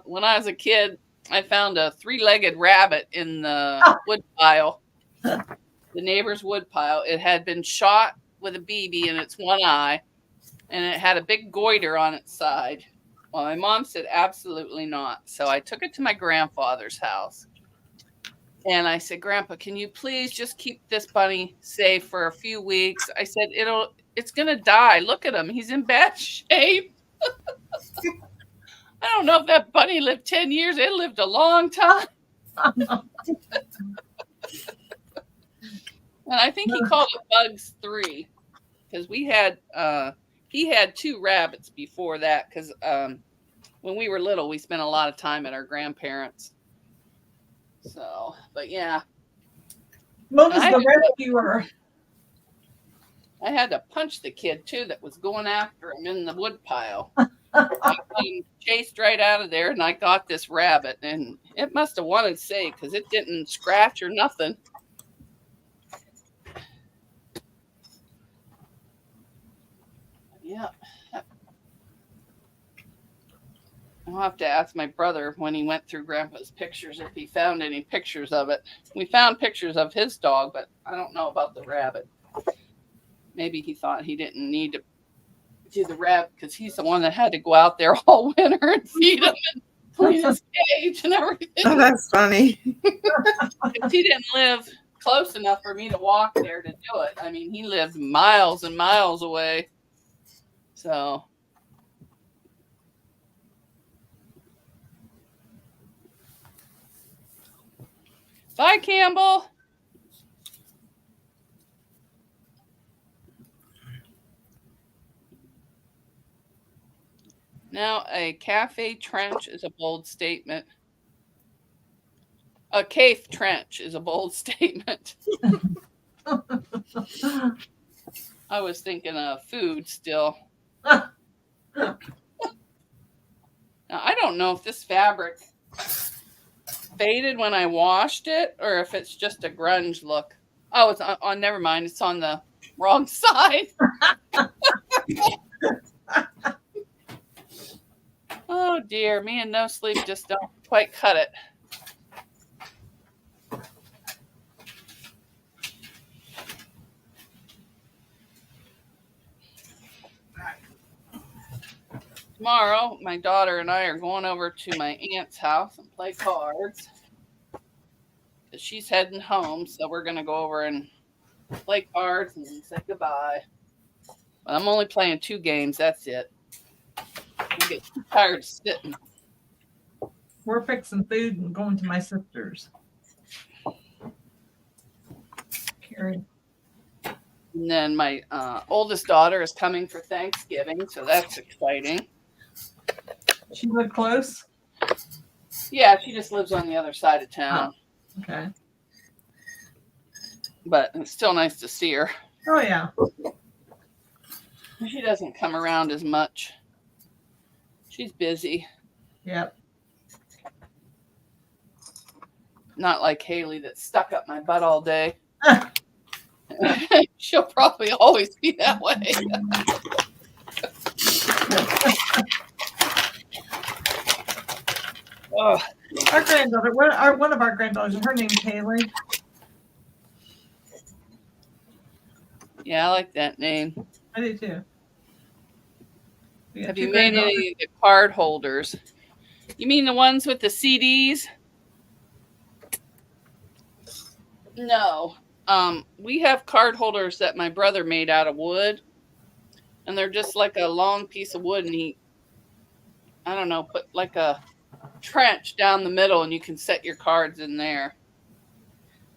When I was a kid, I found a 3-legged rabbit in the wood pile, the neighbor's wood pile. It had been shot with a BB in its one eye, and it had a big goiter on its side. Well, my mom said absolutely not. So I took it to my grandfather's house. And I said, Grandpa, can you please just keep this bunny safe for a few weeks? I said, it's going to die. Look at him. He's in bad shape. I don't know if that bunny lived 10 years. It lived a long time. And I think he called it Bugs 3 because he had 2 rabbits before that because when we were little, we spent a lot of time at our grandparents'. So, but yeah. What was the rescuer? I had to punch the kid too that was going after him in the wood pile. I chased right out of there, and I got this rabbit, and it must have wanted to say because it didn't scratch or nothing. Yeah. I'll have to ask my brother when he went through Grandpa's pictures if he found any pictures of it. We found pictures of his dog, but I don't know about the rabbit. Maybe he thought he didn't need to do the rabbit because he's the one that had to go out there all winter and feed him and clean his cage and everything. Oh, that's funny. He didn't live close enough for me to walk there to do it. I mean, he lived miles and miles away. So... Bye, Campbell. Now, a cafe trench is a bold statement. A cave trench is a bold statement. I was thinking of food still. Now, I don't know if this fabric faded when I washed it or if it's just a grunge look. Oh, it's on never mind. It's on the wrong side. Oh dear, me and no sleep just don't quite cut it. Tomorrow, my daughter and I are going over to my aunt's house and play cards. She's heading home, so we're going to go over and play cards and say goodbye. But I'm only playing 2 games, that's it. I get too tired of sitting. We're fixing food and going to my sister's. Carrie. And then my oldest daughter is coming for Thanksgiving, so that's exciting. She live close? Yeah, she just lives on the other side of town. Oh, okay. But it's still nice to see her. Oh, yeah. She doesn't come around as much. She's busy. Yep. Not like Haley that's stuck up my butt all day. She'll probably always be that way. Oh. Our granddaughter, one of our granddaughters, her name's Haley. Yeah, I like that name. I do too. Have you made any of the card holders? You mean the ones with the CDs? No. We have card holders that my brother made out of wood. And they're just like a long piece of wood, and he, I don't know, put like a trench down the middle, and you can set your cards in there.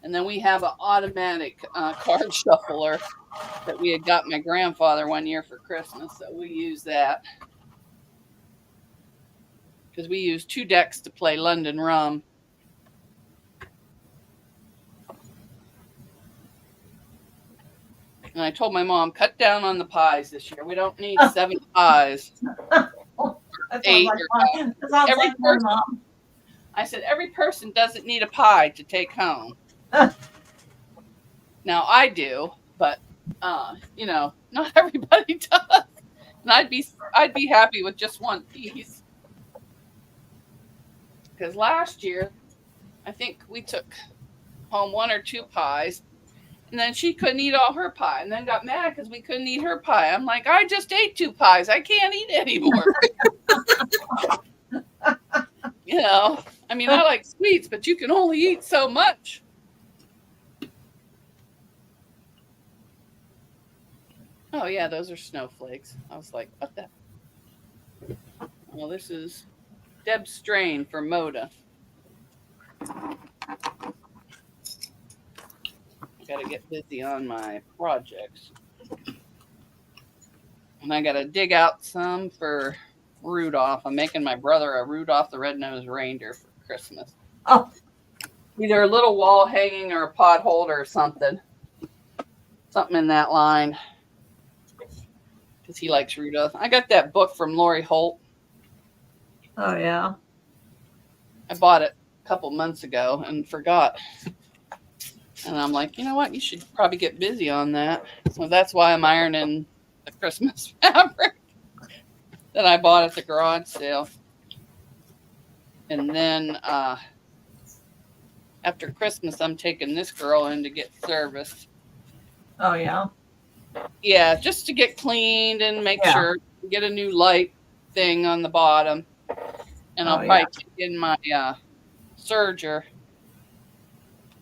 And then we have an automatic card shuffler that we had got my grandfather one year for Christmas, so we use that. Because we use 2 decks to play London Rum. And I told my mom, cut down on the pies this year. We don't need 7 pies. That 8 sounds like my mom. I said, every person doesn't need a pie to take home. Now I do, but you know, not everybody does. And I'd be happy with just 1 piece. Because last year, I think we took home 1 or 2 pies, And then she couldn't eat all her pie and then got mad because we couldn't eat her pie. I'm like, I just ate 2 pies. I can't eat anymore. You know, I mean, I like sweets, but you can only eat so much. Oh, yeah, those are snowflakes. I was like, what the? Well, this is Deb Strain for Moda. Got to get busy on my projects. And I got to dig out some for Rudolph. I'm making my brother a Rudolph the Red-Nosed Reindeer for Christmas. Oh. Either a little wall hanging or a pot holder or something. Something in that line. Because he likes Rudolph. I got that book from Lori Holt. Oh, yeah. I bought it a couple months ago and forgot. And I'm like, you know what? You should probably get busy on that. So that's why I'm ironing the Christmas fabric that I bought at the garage sale. And then after Christmas, I'm taking this girl in to get serviced. Oh, yeah. Yeah, just to get cleaned and make sure, get a new light thing on the bottom. And I'll probably take in my serger.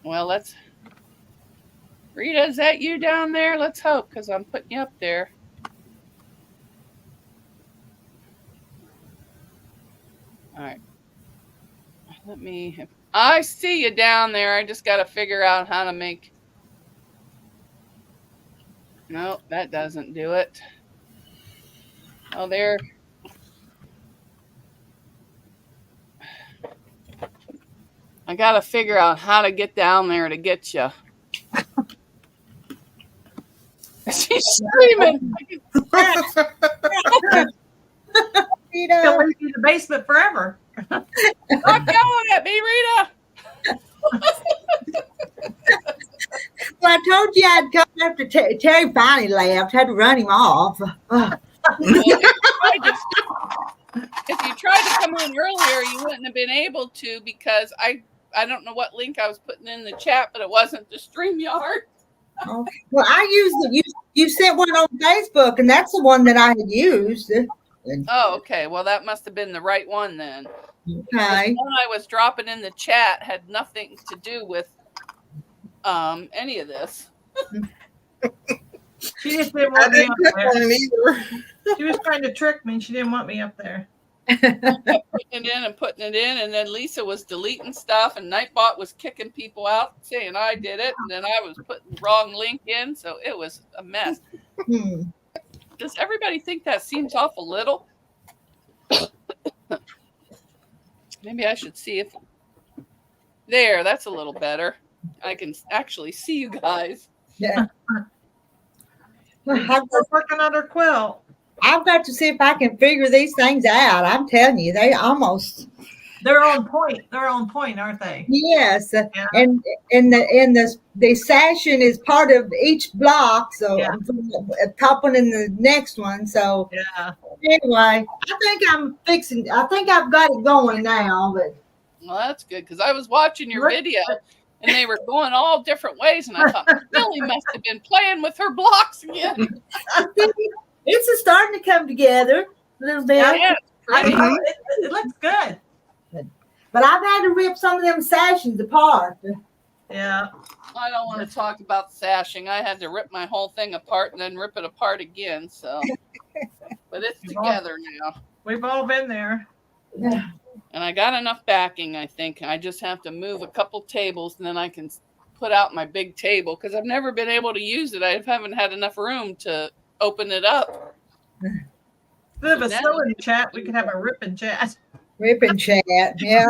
Well, let's... Rita, is that you down there? Let's hope, because I'm putting you up there. All right. Let me... I see you down there. I just got to figure out how to make... No, that doesn't do it. Oh, there... I got to figure out how to get down there to get you. She's screaming. Rita. She'll leave you in the basement forever. Stop yelling at me, Rita. Well, I told you I'd come after Terry finally left. Had to run him off. Well, if you tried to come on earlier, you wouldn't have been able to because I don't know what link I was putting in the chat, but it wasn't the StreamYard. Oh, well, I used you sent one on Facebook, and that's the one that I had used. Oh, okay. Well, that must have been the right one then. Okay. The one I was dropping in the chat had nothing to do with any of this. She just didn't want me up there. She was trying to trick me. She didn't want me up there. Putting it in, and then Lisa was deleting stuff, and Nightbot was kicking people out, saying I did it, and then I was putting the wrong link in, so it was a mess. Does everybody think that seems awful little? Maybe I should see if... There, that's a little better. I can actually see you guys. Yeah. We're working on her quilt. I've got to see if I can figure these things out. I'm telling you, they're on point. They're on point, aren't they? Yes. Yeah. And the sashing is part of each block, so the top one and the next one. So anyway, I think I've got it going now, but well, that's good because I was watching your video and they were going all different ways, and I thought Billy must have been playing with her blocks again. it's starting to come together a little bit. Yeah, it looks good. But I've had to rip some of them sashings apart. Yeah. I don't want to talk about sashing. I had to rip my whole thing apart and then rip it apart again. So, but it's together now. We've all been there. Yeah. And I got enough backing, I think. I just have to move a couple tables and then I can put out my big table because I've never been able to use it. I haven't had enough room to open it up. Instead of a sewing chat, we could have a ripping chat. Ripping chat, yeah.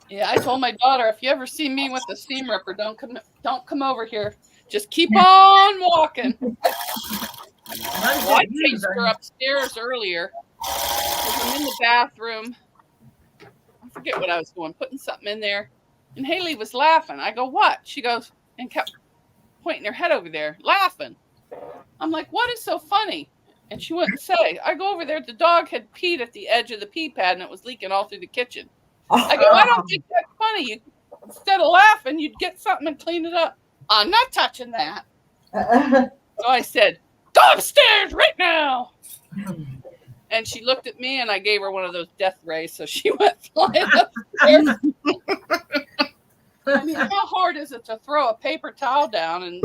Yeah, I told my daughter, if you ever see me with a seam ripper, don't come over here. Just keep on walking. I chased her upstairs earlier. I'm in the bathroom. I forget what I was doing, putting something in there. And Haley was laughing. I go, what? She goes, and kept pointing her head over there, laughing. I'm like, what is so funny? And she wouldn't say. I go over there. The dog had peed at the edge of the pee pad, and it was leaking all through the kitchen. I go, I don't think that's funny. You, instead of laughing, you'd get something and clean it up. I'm not touching that. So I said, go upstairs right now. And she looked at me and I gave her one of those death rays. So she went flying upstairs. I mean, how hard is it to throw a paper towel down and,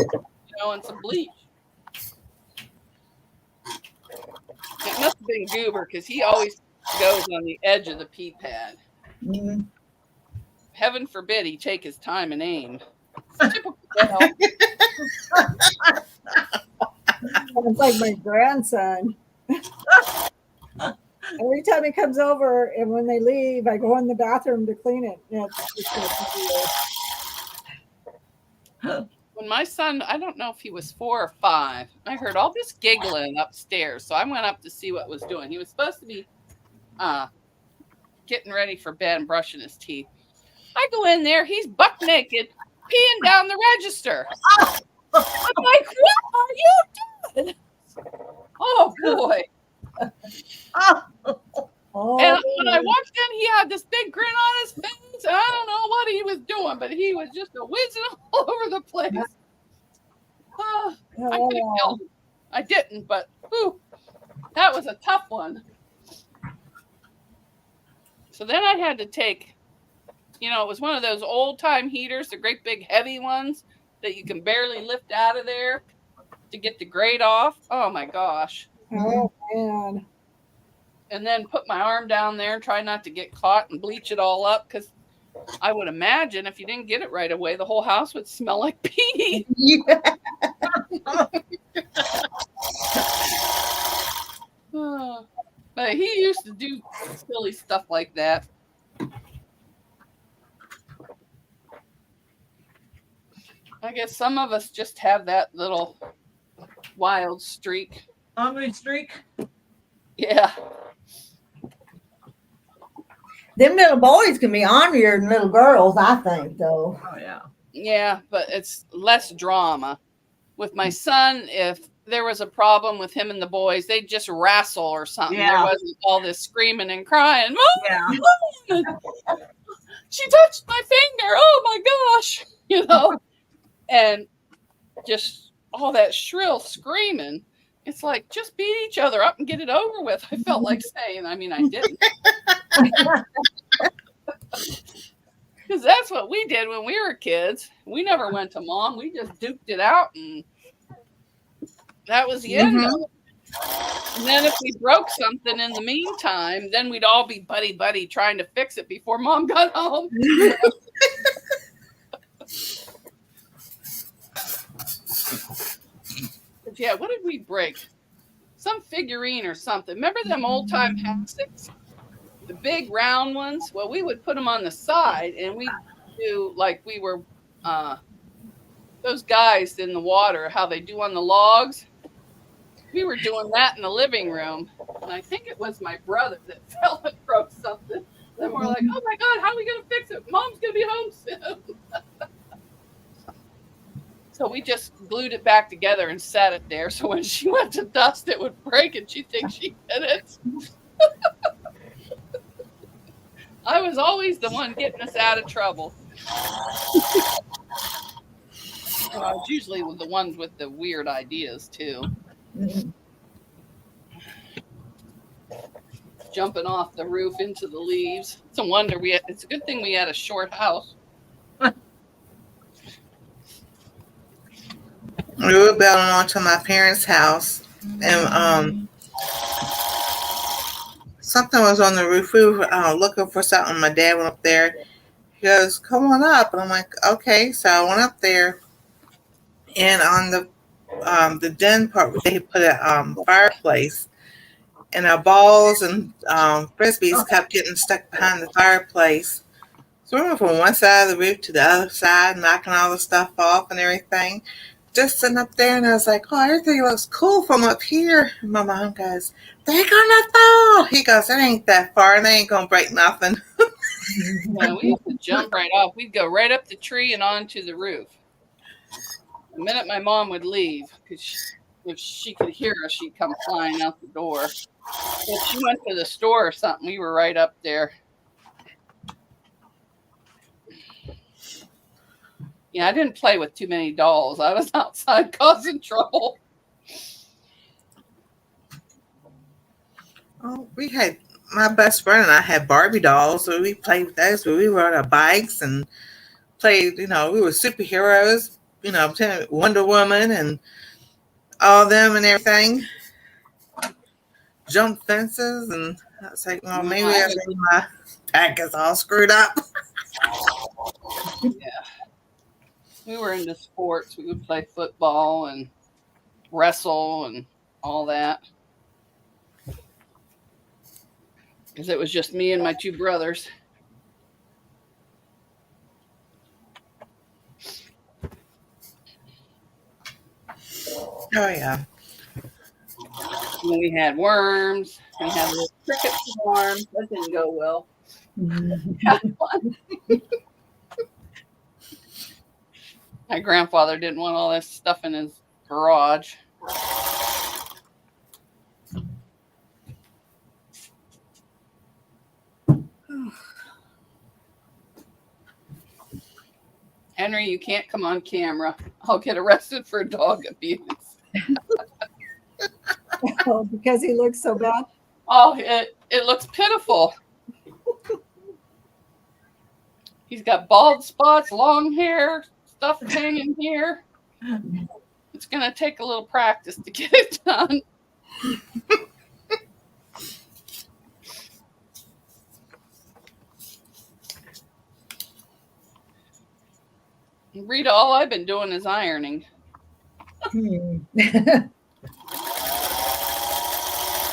and some bleach? It must have been Goober because he always goes on the edge of the pea pad. Mm-hmm. Heaven forbid he take his time and aim. Typical Belle. It's like my grandson. Every time he comes over and when they leave, I go in the bathroom to clean it. When my son, I don't know if he was 4 or 5, I heard all this giggling upstairs. So I went up to see what was doing. He was supposed to be getting ready for bed and brushing his teeth. I go in there, he's buck naked, peeing down the register. I'm like, what are you doing? Oh boy. And when I walked in, he had this big grin on his face. I don't know what he was doing, but he was just a whizzing all over the place. I could have killed him. I didn't, but whew, that was a tough one. So then I had to take, it was one of those old time heaters, the great big heavy ones that you can barely lift out of there to get the grate off. Oh my gosh. Oh man. And then put my arm down there and try not to get caught and bleach it all up, because I would imagine if you didn't get it right away, the whole house would smell like pee. Yeah. But he used to do silly stuff like that. I guess some of us just have that little wild streak. Hungry streak? Yeah. Them little boys can be ornerier than little girls, I think, though. Oh, yeah. Yeah, but it's less drama. With my son, if there was a problem with him and the boys, they'd just wrestle or something. Yeah. There wasn't all this screaming and crying. Yeah. She touched my finger. Oh my gosh. And just all that shrill screaming. It's like, just beat each other up and get it over with. I felt like saying, I mean, I didn't. Because that's what we did when we were kids. We never went to mom. We just duked it out, and that was the end of it. And then if we broke something in the meantime, then we'd all be buddy trying to fix it before mom got home. But yeah, what did we break? Some figurine or something. Remember them old time hassocks? The big round ones? Well, we would put them on the side, and we do like we were those guys in the water, how they do on the logs. We were doing that in the living room, and I think it was my brother that fell and broke something. And we're like, oh my God, how are we going to fix it? Mom's going to be home soon. So we just glued it back together and set it there. So when she went to dust, it would break and she'd think she did it. I was always the one getting us out of trouble. And I was usually the ones with the weird ideas, too. Jumping off the roof into the leaves. It's a wonder it's a good thing we had a short house. We were building onto my parents' house, and something was on the roof. We were looking for something. My dad went up there. He goes, "Come on up," and I'm like, "Okay." So I went up there, and on the den part, they put a fireplace, and our balls and frisbees kept getting stuck behind the fireplace. So we went from one side of the roof to the other side, knocking all the stuff off and everything. Just sitting up there, and I was like, "Oh, everything looks cool from up here." And my mom goes, "They're gonna fall." He goes, "It ain't that far, and they ain't gonna break nothing." Yeah, we used to jump right off. We'd go right up the tree and onto the roof. The minute my mom would leave, because if she could hear us, she'd come flying out the door. If she went to the store or something, we were right up there. Yeah, I didn't play with too many dolls. I was outside causing trouble. Oh, we had my best friend and I had Barbie dolls, so we played with those. But we rode our bikes and played. We were superheroes. Wonder Woman and all them and everything. Jump fences, and I was like, well, maybe that's why my pack is all screwed up. Yeah. We were into sports. We would play football and wrestle and all that. Because it was just me and my two brothers. Oh, yeah. And we had worms. We had little cricket swarms. That didn't go well. My grandfather didn't want all this stuff in his garage. Henry, you can't come on camera. I'll get arrested for dog abuse. Oh, because he looks so bad. Oh, it looks pitiful. He's got bald spots, long hair, stuff hanging here. It's going to take a little practice to get it done. Rita, all I've been doing is ironing.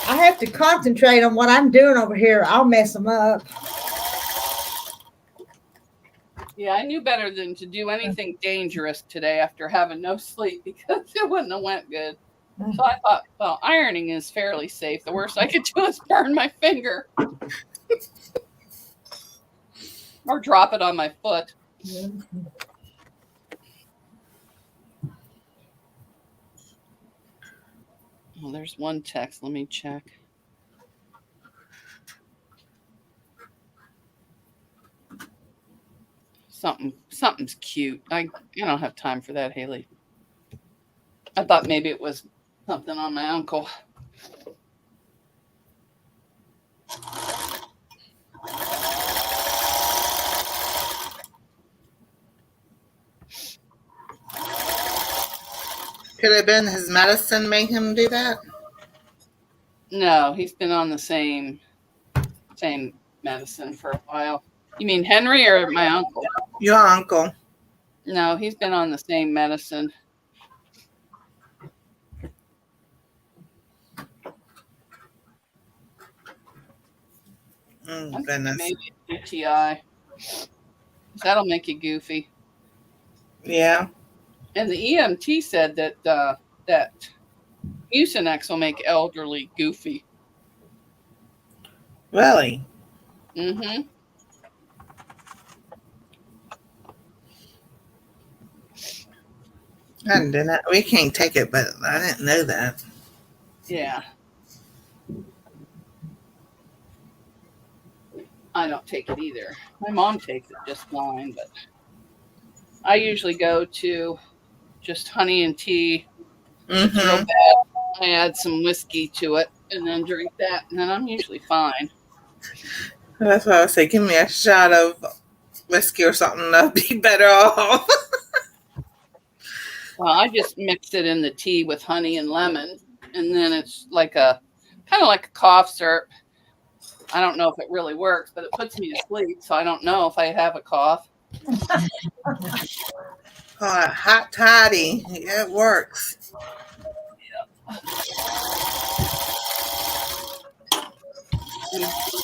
I have to concentrate on what I'm doing over here. I'll mess them up. Yeah, I knew better than to do anything dangerous today after having no sleep because it wouldn't have went good. So I thought, well, ironing is fairly safe. The worst I could do is burn my finger or drop it on my foot. Well, there's one text. Let me check. Something's cute. I don't have time for that, Haley. I thought maybe it was something on my uncle. Could it have been his medicine made him do that? No, he's been on the same medicine for a while. You mean Henry or my uncle? Your uncle. No, he's been on the same medicine. Goodness. Maybe UTI. That'll make you goofy. Yeah. And the EMT said that that Mucinex will make elderly goofy. Really? Mm-hmm. I didn't know. We can't take it, but I didn't know that. Yeah. I don't take it either. My mom takes it just fine, but I usually go to just honey and tea. It's real bad. I add some whiskey to it and then drink that, and then I'm usually fine. That's why I say, give me a shot of whiskey or something. I'll be better off. Well, I just mix it in the tea with honey and lemon, and then it's like kind of like a cough syrup. I don't know if it really works, but it puts me to sleep, so I don't know if I have a cough. Hot toddy. Yeah, it works.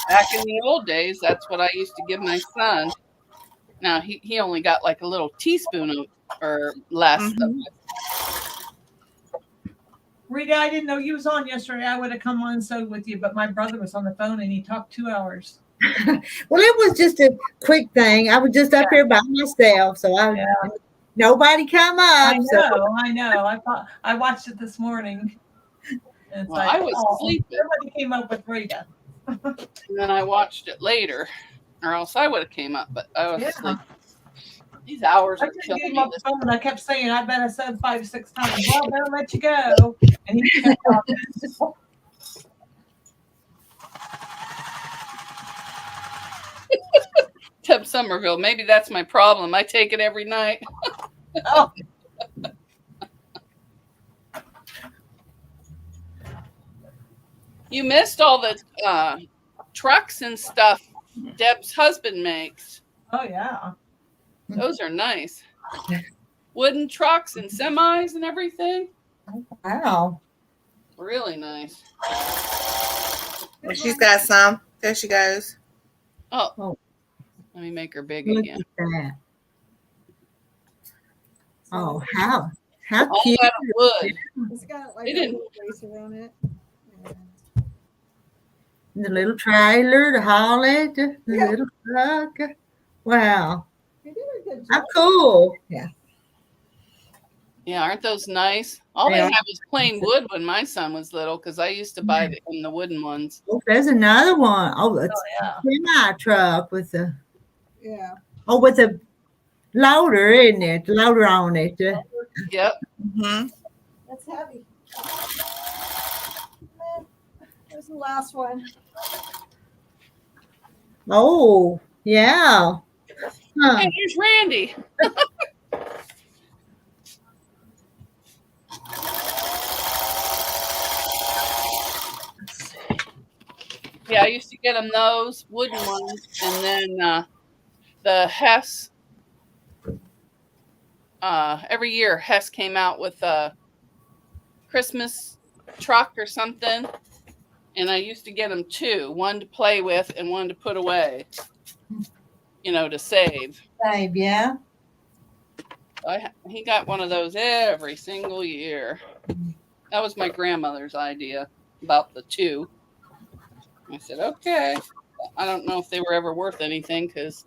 Back in the old days, that's what I used to give my son. Now, he only got like a little teaspoon or less of it. Rita, I didn't know you was on yesterday. I would have come on and sewed with you, but my brother was on the phone and he talked 2 hours. Well, it was just a quick thing. I was just up here by myself, so nobody come up. I know. I watched it this morning. Well, I was sleeping. Everybody came up with Rita. And then I watched it later, or else I would have came up, but I was asleep. These hours I are just killing gave him me. up the phone. I kept saying, I bet I said 5, 6 times, well, I better let you go. And he kept talking. Tip Somerville. Maybe that's my problem. I take it every night. Oh, You missed all the trucks and stuff Deb's husband makes. oh yeah. Those are nice. Wooden trucks and semis and everything. Wow. Really nice. And she's got some. There she goes. Oh, Oh. let me make her big Look again. at that. Oh, how All cute. out of wood. It's got like They a didn't- little bracer on it. The little trailer to haul it, the little truck. Wow. You did a good How job. cool. Yeah. Yeah, aren't those nice? All They they are. had was plain wood when my son was little because I used to buy them the wooden ones. Oh, there's another one. Oh, it's Yeah. a semi truck with the Yeah. with a loader in it, loader on it. Yep. Mm-hmm. That's heavy. And there's the last one. Oh, yeah. Huh. Hey, here's Randy. Yeah, I used to get him those wooden ones, and then the Hess. Every year Hess came out with a Christmas truck or something, and I used to get him two, one to play with and one to put away. To save. Babe, yeah. He got one of those every single year. That was my grandmother's idea about the two. I said, okay. I don't know if they were ever worth anything because,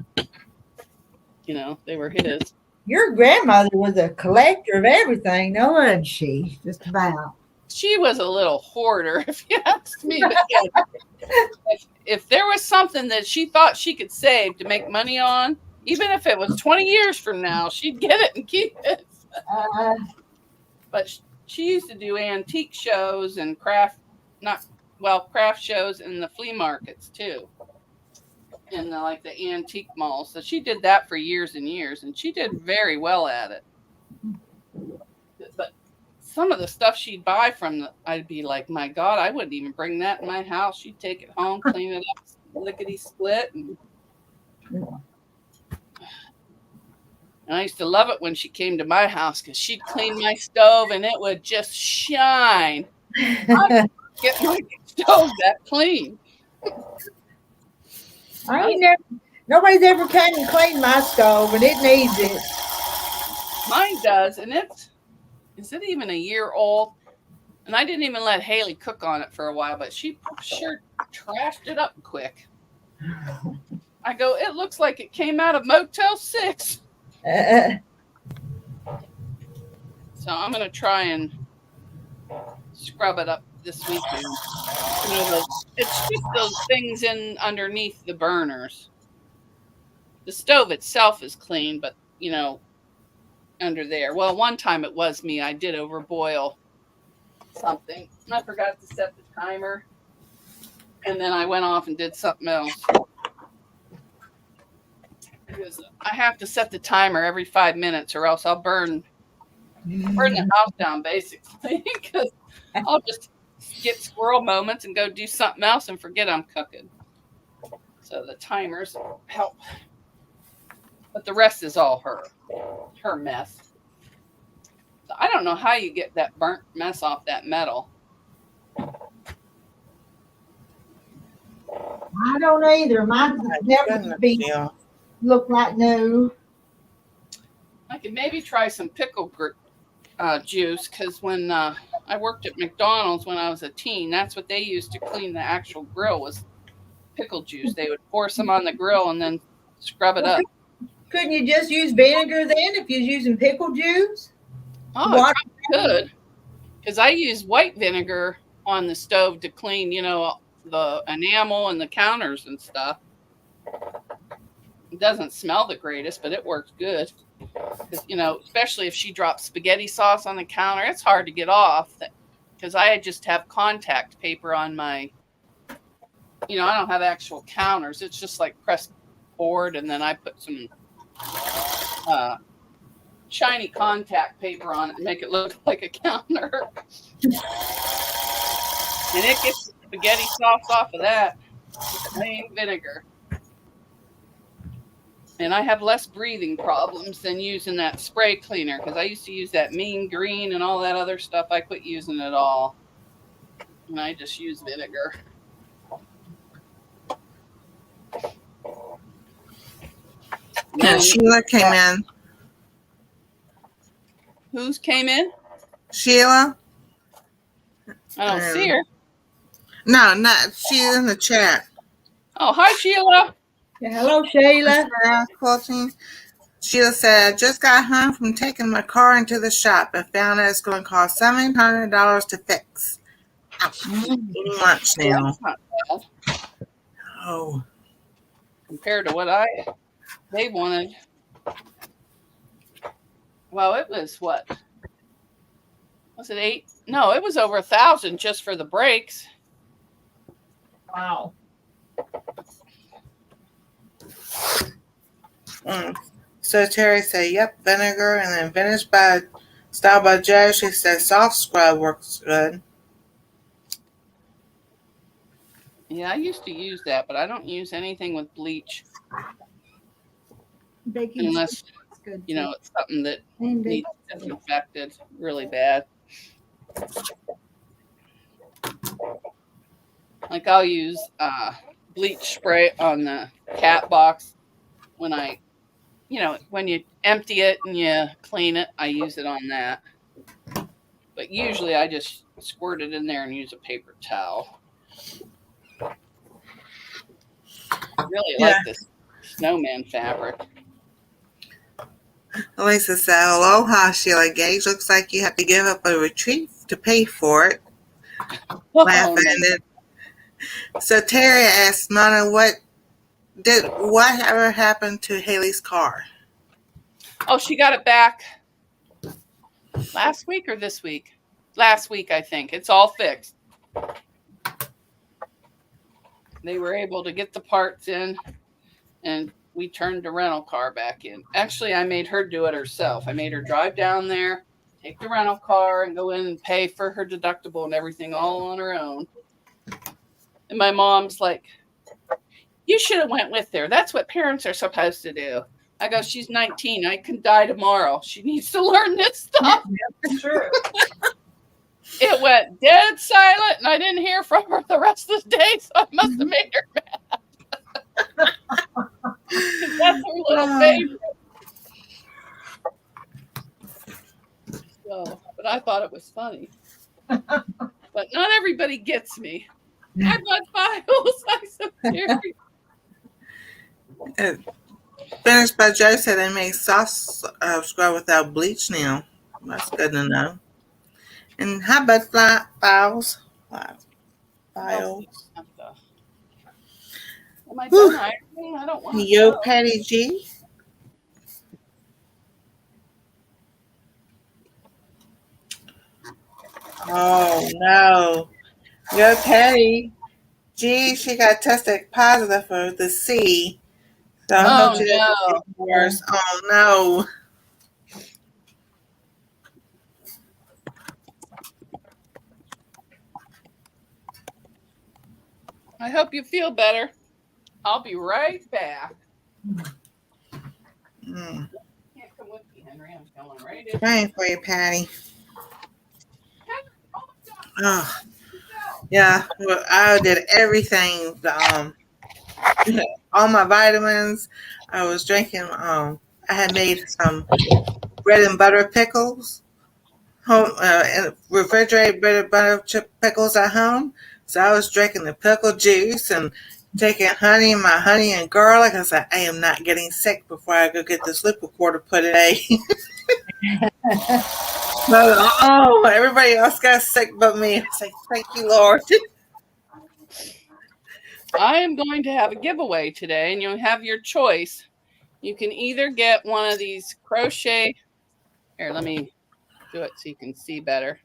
they were his. Your grandmother was a collector of everything, no, wasn't she? Just about. She was a little hoarder, if you ask me. But yeah, if there was something that she thought she could save to make money on, even if it was 20 years from now, she'd get it and keep it. But she used to do antique shows and craft shows in the flea markets too, in the antique malls. So she did that for years and years, and she did very well at it. But some of the stuff she'd buy I'd be like, my God, I wouldn't even bring that in my house. She'd take it home, clean it up, lickety split. And I used to love it when she came to my house because she'd clean my stove and it would just shine. I get my stove that clean. Nobody's ever came and cleaned my stove, and it needs it. Mine does, and is it even a year old? And I didn't even let Haley cook on it for a while, but she sure trashed it up quick. I go, it looks like it came out of Motel 6. So I'm going to try and scrub it up this weekend. It's just those things in underneath the burners. The stove itself is clean, but, under there. Well, one time it was me. I did overboil something. I forgot to set the timer. And then I went off and did something else. Because I have to set the timer every 5 minutes or else I'll burn the house down, basically. Because I'll just get squirrel moments and go do something else and forget I'm cooking. So the timers help. But the rest is all her mess. So I don't know how you get that burnt mess off that metal. I don't either. Mine never look like new. I could maybe try some pickle juice because when I worked at McDonald's when I was a teen, that's what they used to clean the actual grill was pickle juice. They would pour some on the grill and then scrub it up. Couldn't you just use vinegar then if you're using pickle juice? Oh, I could. Because I use white vinegar on the stove to clean, the enamel and the counters and stuff. It doesn't smell the greatest, but it works good. Because, especially if she drops spaghetti sauce on the counter, it's hard to get off. Because I just have contact paper on my, I don't have actual counters. It's just like pressed board, and then I put some shiny contact paper on it and make it look like a counter. And it gets the spaghetti sauce off of that with plain vinegar. And I have less breathing problems than using that spray cleaner, because I used to use that mean green and all that other stuff. I quit using it all. And I just use vinegar. Yeah, Sheila came in. Who's came in? Sheila? I don't see her. No, she's in the chat. Oh, hi, Sheila. Yeah, hello, Sheila. Quilting. Sheila said, just got home from taking my car into the shop and found that it's going to cost $700 to fix. Lunch now. That's not bad. Oh. Compared to what they wanted. Well, it was what? Was it 8? No, it was over 1,000 just for the brakes. Wow. So Terry said, yep, vinegar, and then finished by style by Joe. She said soft scrub works good. Yeah, I used to use that, but I don't use anything with bleach. Baking unless, soda is good. It's something that And needs baking soda. disinfected really bad. Like I'll use bleach spray on the cat box when when you empty it and you clean it, I use it on that. But usually I just squirt it in there and use a paper towel. I really like this snowman fabric. Elisa said, aloha, Sheila Gage. Looks like you have to give up a retreat to pay for it. Laughing. So Terry asked Mona, whatever happened to Haley's car? Oh, she got it back last week or this week? Last week, I think. It's all fixed. They were able to get the parts in, and we turned the rental car back in. Actually, I made her do it herself. I made her drive down there, take the rental car, and go in and pay for her deductible and everything all on her own. And my mom's like, you should have went with her. That's what parents are supposed to do. I go, she's 19. I can die tomorrow. She needs to learn this stuff. That's true. It went dead silent, and I didn't hear from her the rest of the day, so I must have made her mad. That's her little favorite. So, but I thought it was funny. But not everybody gets me. I bought files. I so serious. Finished by Joe said they make soft scrub without bleach now. That's good to know. And how about files? Files. Am I done ironing? I don't want to. Yo, Patty G. Oh no. Yo, Patty G, she got tested positive for the C. So I hope she doesn't get worse. Oh no. I hope you feel better. I'll be right back. Can't come with you, Henry. I'm going right in. Praying for you, Patty. Oh, yeah. Well, I did everything. All my vitamins. I was drinking. I had made some bread and butter pickles. Home refrigerated bread and butter pickles at home. So I was drinking the pickle juice and taking my honey and garlic. I said, I am not getting sick before I go get this lip recorder put away. Oh, everybody else got sick but me. I was like, thank you, Lord. I am going to have a giveaway today, and you'll have your choice. You can either get one of these crochet. Here, let me do it so you can see better.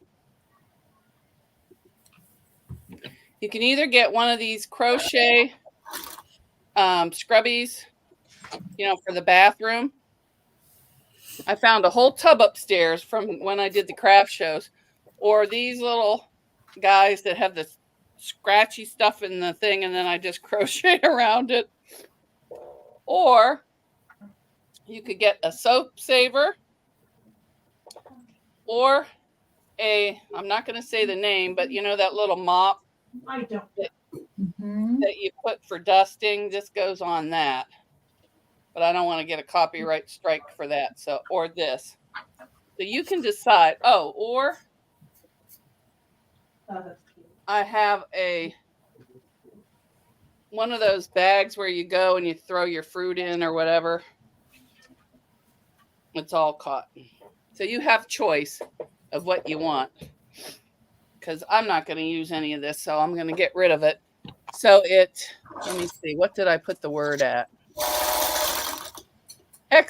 You can either get one of these crochet scrubbies, for the bathroom. I found a whole tub upstairs from when I did the craft shows, or these little guys that have the scratchy stuff in the thing, and then I just crochet around it. Or you could get a soap saver, or I'm not going to say the name, but that little mop that you put for dusting. This goes on that, but I don't want to get a copyright strike for that. So, or this. So you can decide. Oh, or I have one of those bags where you go and you throw your fruit in or whatever. It's all cotton. So you have choice of what you want. Because I'm not going to use any of this, so I'm going to get rid of it. So let me see, what did I put the word at? I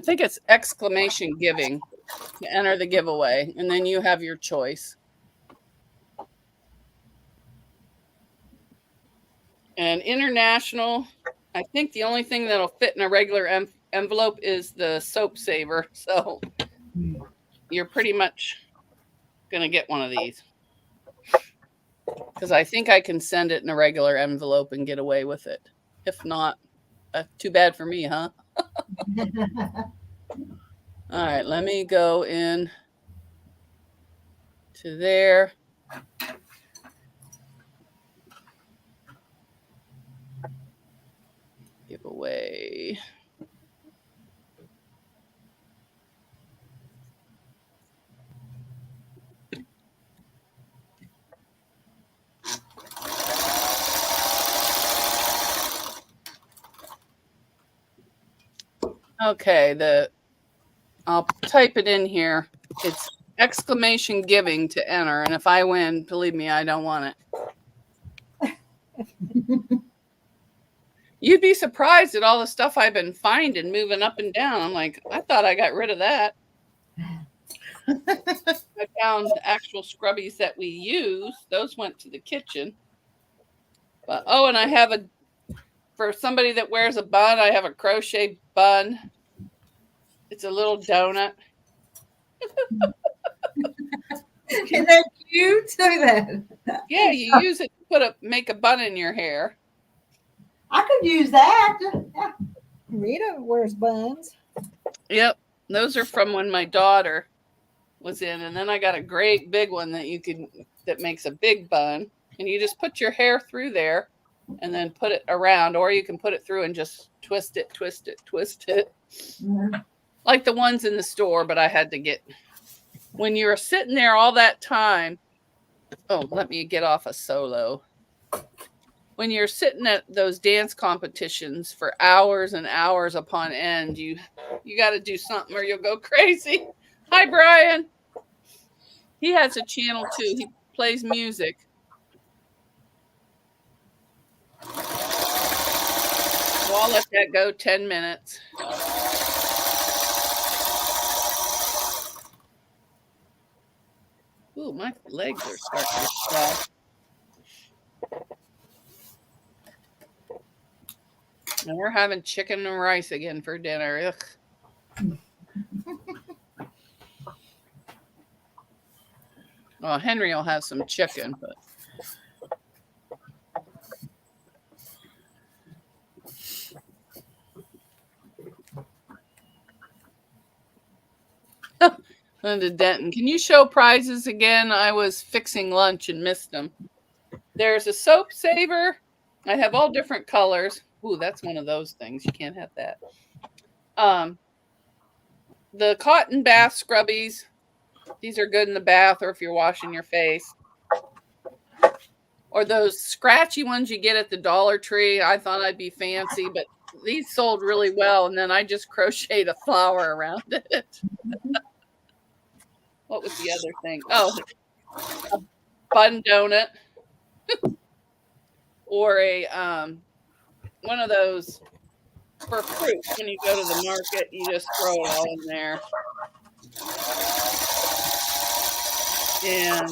think it's exclamation giving to enter the giveaway, and then you have your choice. And international, I think the only thing that'll fit in a regular envelope is the soap saver. So you're pretty much going to get one of these. Because I think I can send it in a regular envelope and get away with it. If not, too bad for me, huh? All right, let me go in to there. Giveaway. Okay, I'll type it in here. It's exclamation giving to enter, and if I win, believe me, I don't want it. You'd be surprised at all the stuff I've been finding moving up and down. I'm like, I thought I got rid of that. I found actual scrubbies that we use. Those went to the kitchen. But and I have for somebody that wears a bun, I have a crochet bun. It's a little donut. Isn't that cute? Say that. Yeah, you use it to make a bun in your hair. I could use that. Yeah. Rita wears buns. Yep, those are from when my daughter was in, and then I got a great big one that makes a big bun, and you just put your hair through there, and then put it around, or you can put it through and just twist it. Mm-hmm. Like the ones in the store, but I had to get. When you're sitting there all that time, let me get off a solo. When you're sitting at those dance competitions for hours and hours upon end, you got to do something or you'll go crazy. Hi, Brian. He has a channel too. He plays music. So I'll let that go 10 minutes. Ooh, my legs are starting to swell. And we're having chicken and rice again for dinner. Ugh. Well, Henry will have some chicken, but Linda Denton, can you show prizes again? I was fixing lunch and missed them. There's a soap saver. I have all different colors. Ooh, that's one of those things. You can't have that. The cotton bath scrubbies. These are good in the bath or if you're washing your face. Or those scratchy ones you get at the Dollar Tree. I thought I'd be fancy, but these sold really well. And then I just crocheted a flower around it. What was the other thing? Oh, a bun donut. Or a one of those for fruit. When you go to the market, you just throw it all in there. And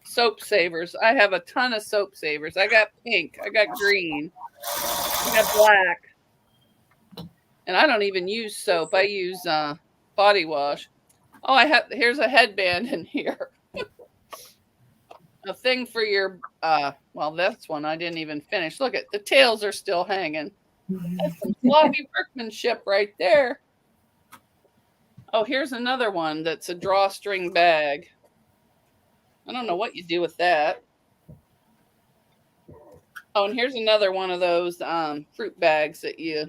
soap savers. I have a ton of soap savers. I got pink. I got green. I got black. And I don't even use soap. I use body wash. Oh, here's a headband in here. A thing for your well, that's one I didn't even finish. Look at the tails are still hanging. That's some sloppy workmanship right there. Oh, here's another one that's a drawstring bag. I don't know what you do with that. Oh, and here's another one of those fruit bags that you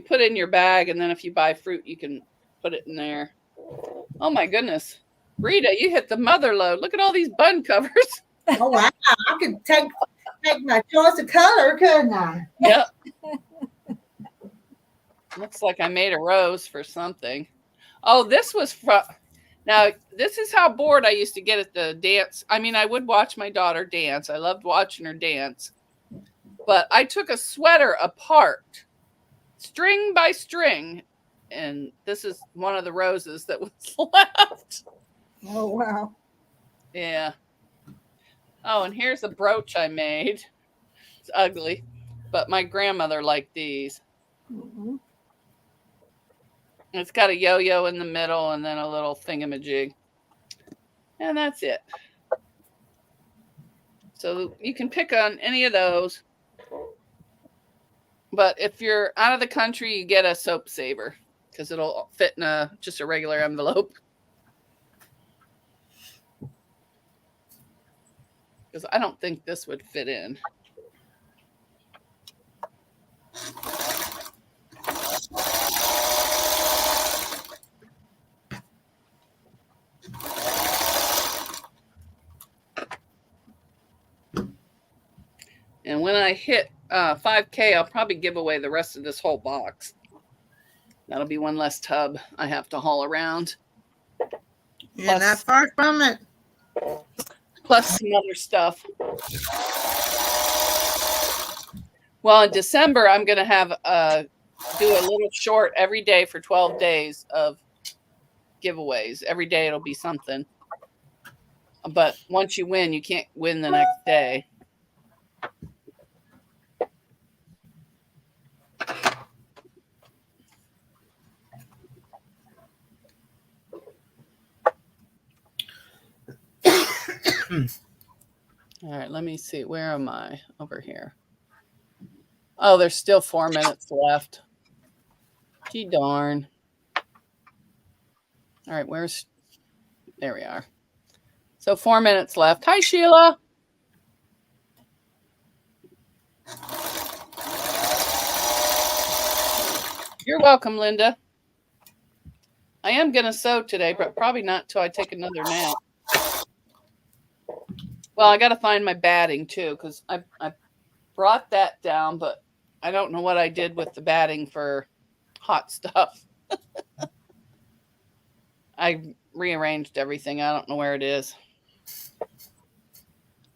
put in your bag, and then if you buy fruit, you can put it in there. Oh my goodness. Rita, you hit the mother load. Look at all these bun covers. Oh wow! I could take my choice of color, couldn't I? Yep. Looks like I made a rose for something. Oh, this was from. Now, this is how bored I used to get at the dance. I mean, I would watch my daughter dance. I loved watching her dance. But I took a sweater apart, string by string, and this is one of the roses that was left. Oh, wow. Yeah. Oh, and here's a brooch I made. It's ugly, but my grandmother liked these. Mm-hmm. It's got a yo-yo in the middle and then a little thingamajig. And that's it. So you can pick on any of those. But if you're out of the country, you get a soap saver because it'll fit in just a regular envelope. Because I don't think this would fit in. And when I hit 5K, I'll probably give away the rest of this whole box. That'll be one less tub I have to haul around. You're not far from it. Plus some other stuff. Well, in December, I'm going to have do a little short every day for 12 days of giveaways. Every day it'll be something. But once you win, you can't win the next day. All right, let me see. Where am I? Over here. Oh, there's still 4 minutes left. Gee darn. All right, there we are. So 4 minutes left. Hi, Sheila. You're welcome, Linda. I am going to sew today, but probably not till I take another nap. Well, I got to find my batting too, because I brought that down, but I don't know what I did with the batting for hot stuff. I rearranged everything. I don't know where it is.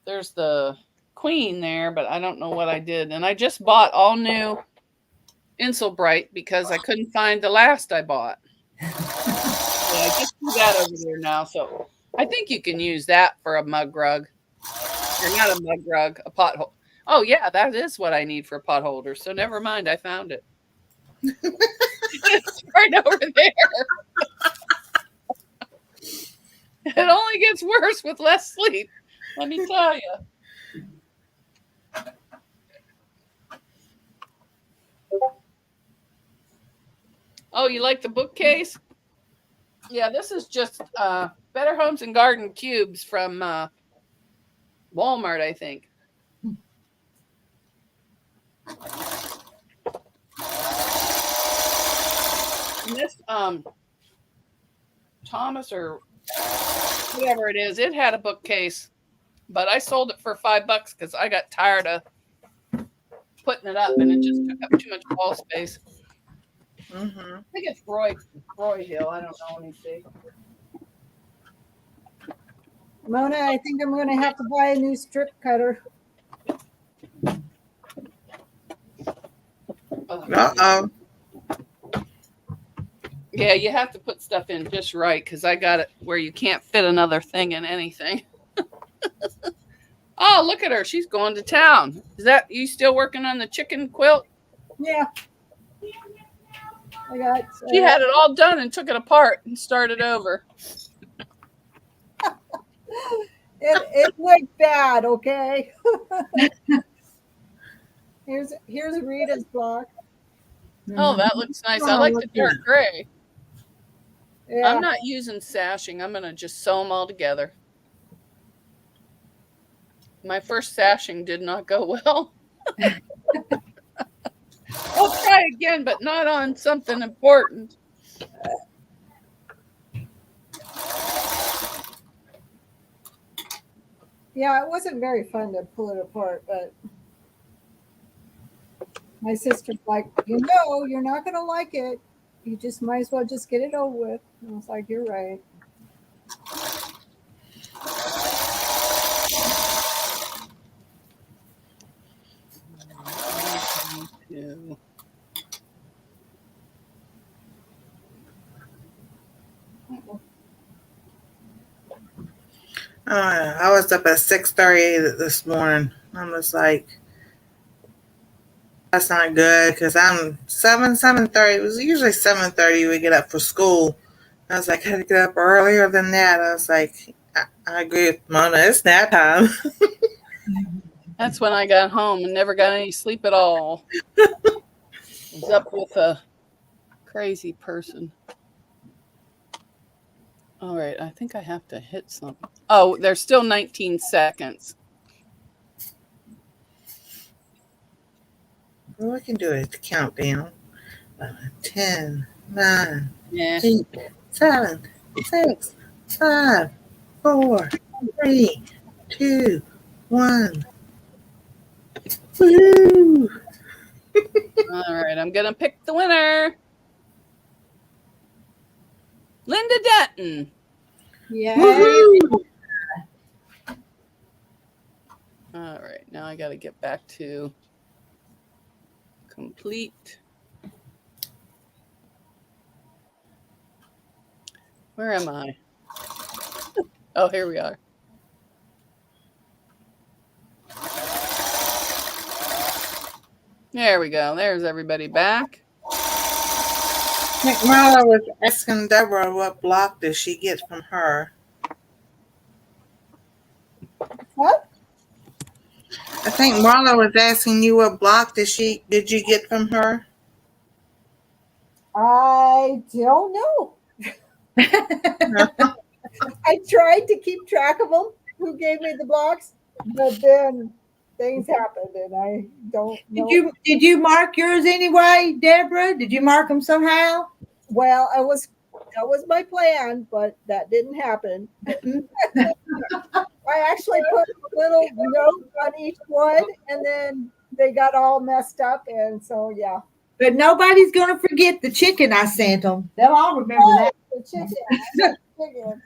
There's the queen there, but I don't know what I did. And I just bought all new Insulbright because I couldn't find the last I bought. So I just do that over there now. So I think you can use that for a mug rug. Or not a mug rug, a pot holder. Oh, yeah, that is what I need for a pot holder. So never mind, I found it. It's right over there. It only gets worse with less sleep, let me tell you. Oh, you like the bookcase? Yeah, this is just Better Homes and Garden cubes from Walmart, I think. And this Thomas or whatever it is, it had a bookcase, but I sold it for $5 because I got tired of putting it up and it just took up too much wall space. Mm-hmm. I think it's Roy Hill. I don't know. Let me see. Mona, I think I'm going to have to buy a new strip cutter. Uh-oh. Yeah, you have to put stuff in just right because I got it where you can't fit another thing in anything. Oh, look at her. She's going to town. Is that you still working on the chicken quilt? Yeah. I got. She had it all done and took it apart and started over. It looked bad. Okay. here's Rita's block. Oh, that looks nice. I like the dark gray. Yeah. I'm not using sashing. I'm going to just sew them all together. My first sashing did not go well. I'll try again, but not on something important. Yeah, it wasn't very fun to pull it apart, but my sister's like, you're not going to like it. You just might as well just get it over with. And I was like, you're right. I was up at 6:30 this morning. I'm just like, that's not good because I'm 7:30. It was usually 7:30 we get up for school. I was like, I had to get up earlier than that. I was like, I agree with Mona. It's nap time. That's when I got home and never got any sleep at all. I was up with a crazy person. All right, I think I have to hit something. Oh, there's still 19 seconds. Well, we can do a countdown. 10, 9, Yeah. 8, 7, 6, 5, 4, 3, 2, 1. Woo! All right, I'm going to pick the winner. Linda Dutton. Yeah. Woohoo! All right, now I got to get back to complete. Where am I? Oh, here we are. There we go. There's everybody back. I think Marla was asking Deborah what block did she get from her. What? I think Marla was asking you what block did you get from her? I don't know. I tried to keep track of them, who gave me the blocks, but then things happened and I don't know. Did you mark yours anyway, Deborah? Did you mark them somehow? Well, that was my plan, but that didn't happen. I actually put a little note on each one and then they got all messed up. And so, yeah. But nobody's going to forget the chicken I sent them. They'll all remember that. The chicken.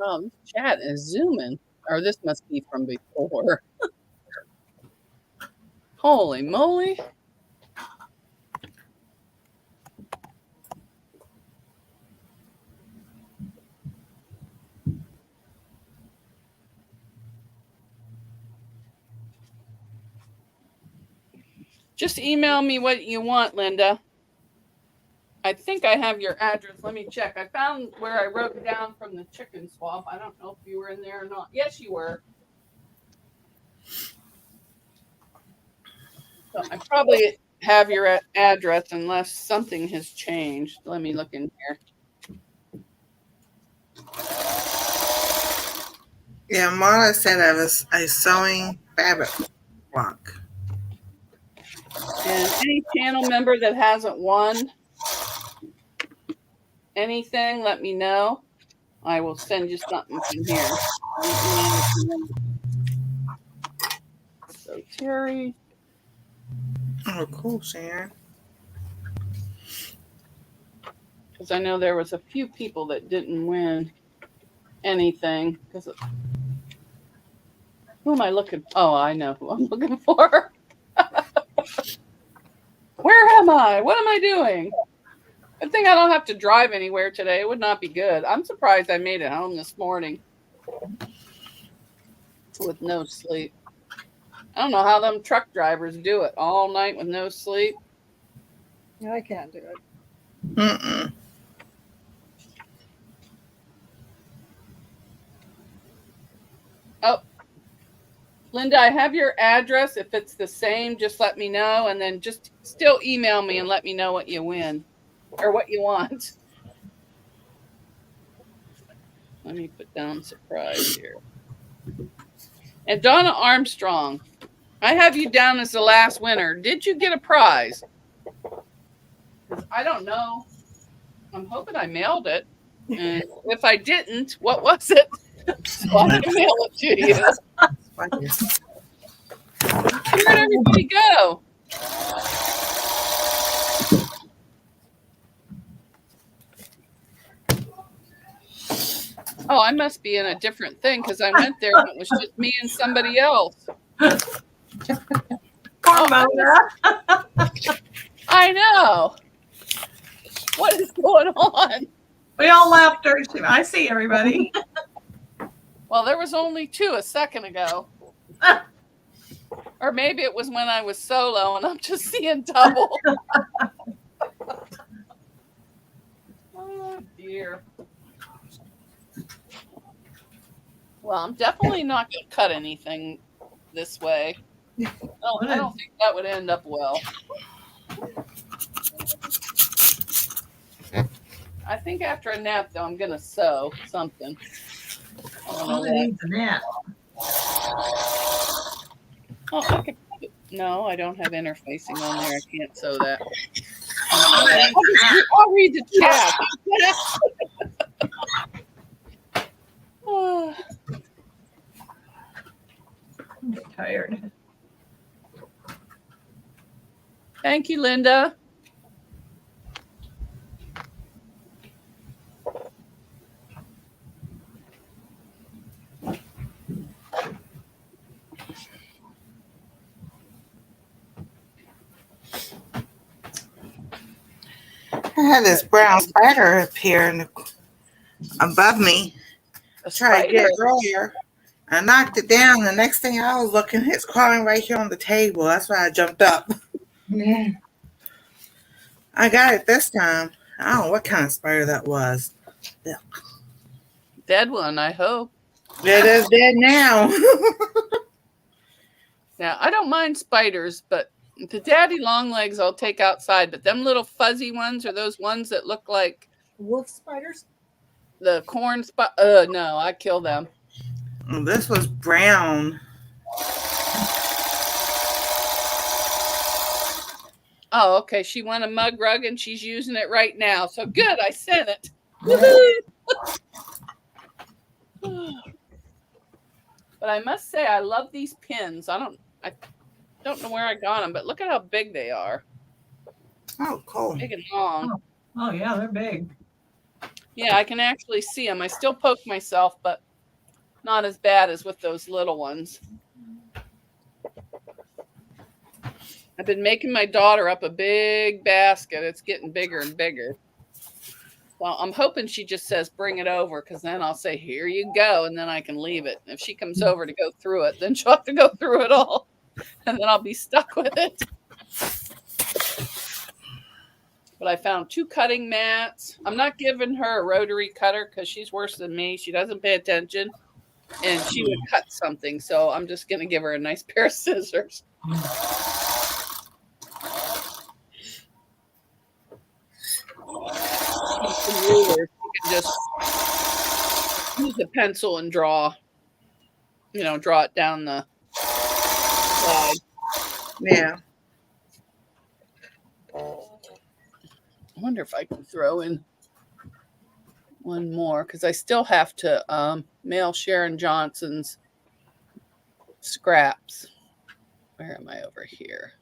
Oh, this chat is zooming. Or this must be from before. Holy moly. Just email me what you want, Linda. I think I have your address. Let me check. I found where I wrote it down from the chicken swap. I don't know if you were in there or not. Yes, you were. So I probably have your address unless something has changed. Let me look in here. Yeah, Marla said I was a sewing fabric block. And any channel member that hasn't won anything, let me know. I will send you something from here. So Terry. Oh, cool, Sharon. Because I know there was a few people that didn't win anything. Who am I looking? Oh, I know who I'm looking for. am I? What am I doing? Good thing I don't have to drive anywhere today. It would not be good. I'm surprised I made it home this morning with no sleep. I don't know how them truck drivers do it all night with no sleep. I can't do it. Mm-mm. Oh, Linda, I have your address. If it's the same, just let me know. And then just still email me and let me know what you win or what you want. Let me put down surprise here. And Donna Armstrong, I have you down as the last winner. Did you get a prize? I don't know. I'm hoping I mailed it. And if I didn't, what was it? So I can mail it to you. Where'd everybody go? Oh, I must be in a different thing because I went there and it was just me and somebody else. I know. What is going on? We all left her. I see everybody. Well, there was only 2 a second ago. Or maybe it was when I was solo and I'm just seeing double. Oh, dear. Well, I'm definitely not going to cut anything this way. I don't think that would end up well. I think after a nap, though, I'm going to sew something. Oh, it needs a nap. Oh, I could. No, I don't have interfacing on there. I can't sew that. I'll read the chat. Oh. I'm tired. Thank you, Linda. I had this brown spider appear above me. I tried to get it earlier. I knocked it down. The next thing I was looking, it's crawling right here on the table. That's why I jumped up. Yeah. I got it this time. I don't know what kind of spider that was. Yeah. Dead one, I hope. It is dead now. Now, I don't mind spiders, but the daddy long legs I'll take outside. But them little fuzzy ones are those ones that look like wolf spiders. The corn spider. No, I kill them. This was brown. Oh, okay. She won a mug rug and she's using it right now. So good, I sent it. But I must say, I love these pins. I don't know where I got them, but look at how big they are. Oh, cool. Big and long. Oh yeah, they're big. Yeah, I can actually see them. I still poke myself, but not as bad as with those little ones. I've been making my daughter up a big basket. It's getting bigger and bigger. Well, I'm hoping she just says, bring it over, because then I'll say, here you go, and then I can leave it. If she comes over to go through it, then she'll have to go through it all, and then I'll be stuck with it. But I found 2 cutting mats. I'm not giving her a rotary cutter because she's worse than me. She doesn't pay attention, and she would cut something, so I'm just going to give her a nice pair of scissors. Rulers. You can just use a pencil and draw it down the side. Yeah. I wonder if I can throw in one more because I still have to mail Sharon Johnson's scraps. Where am I over here?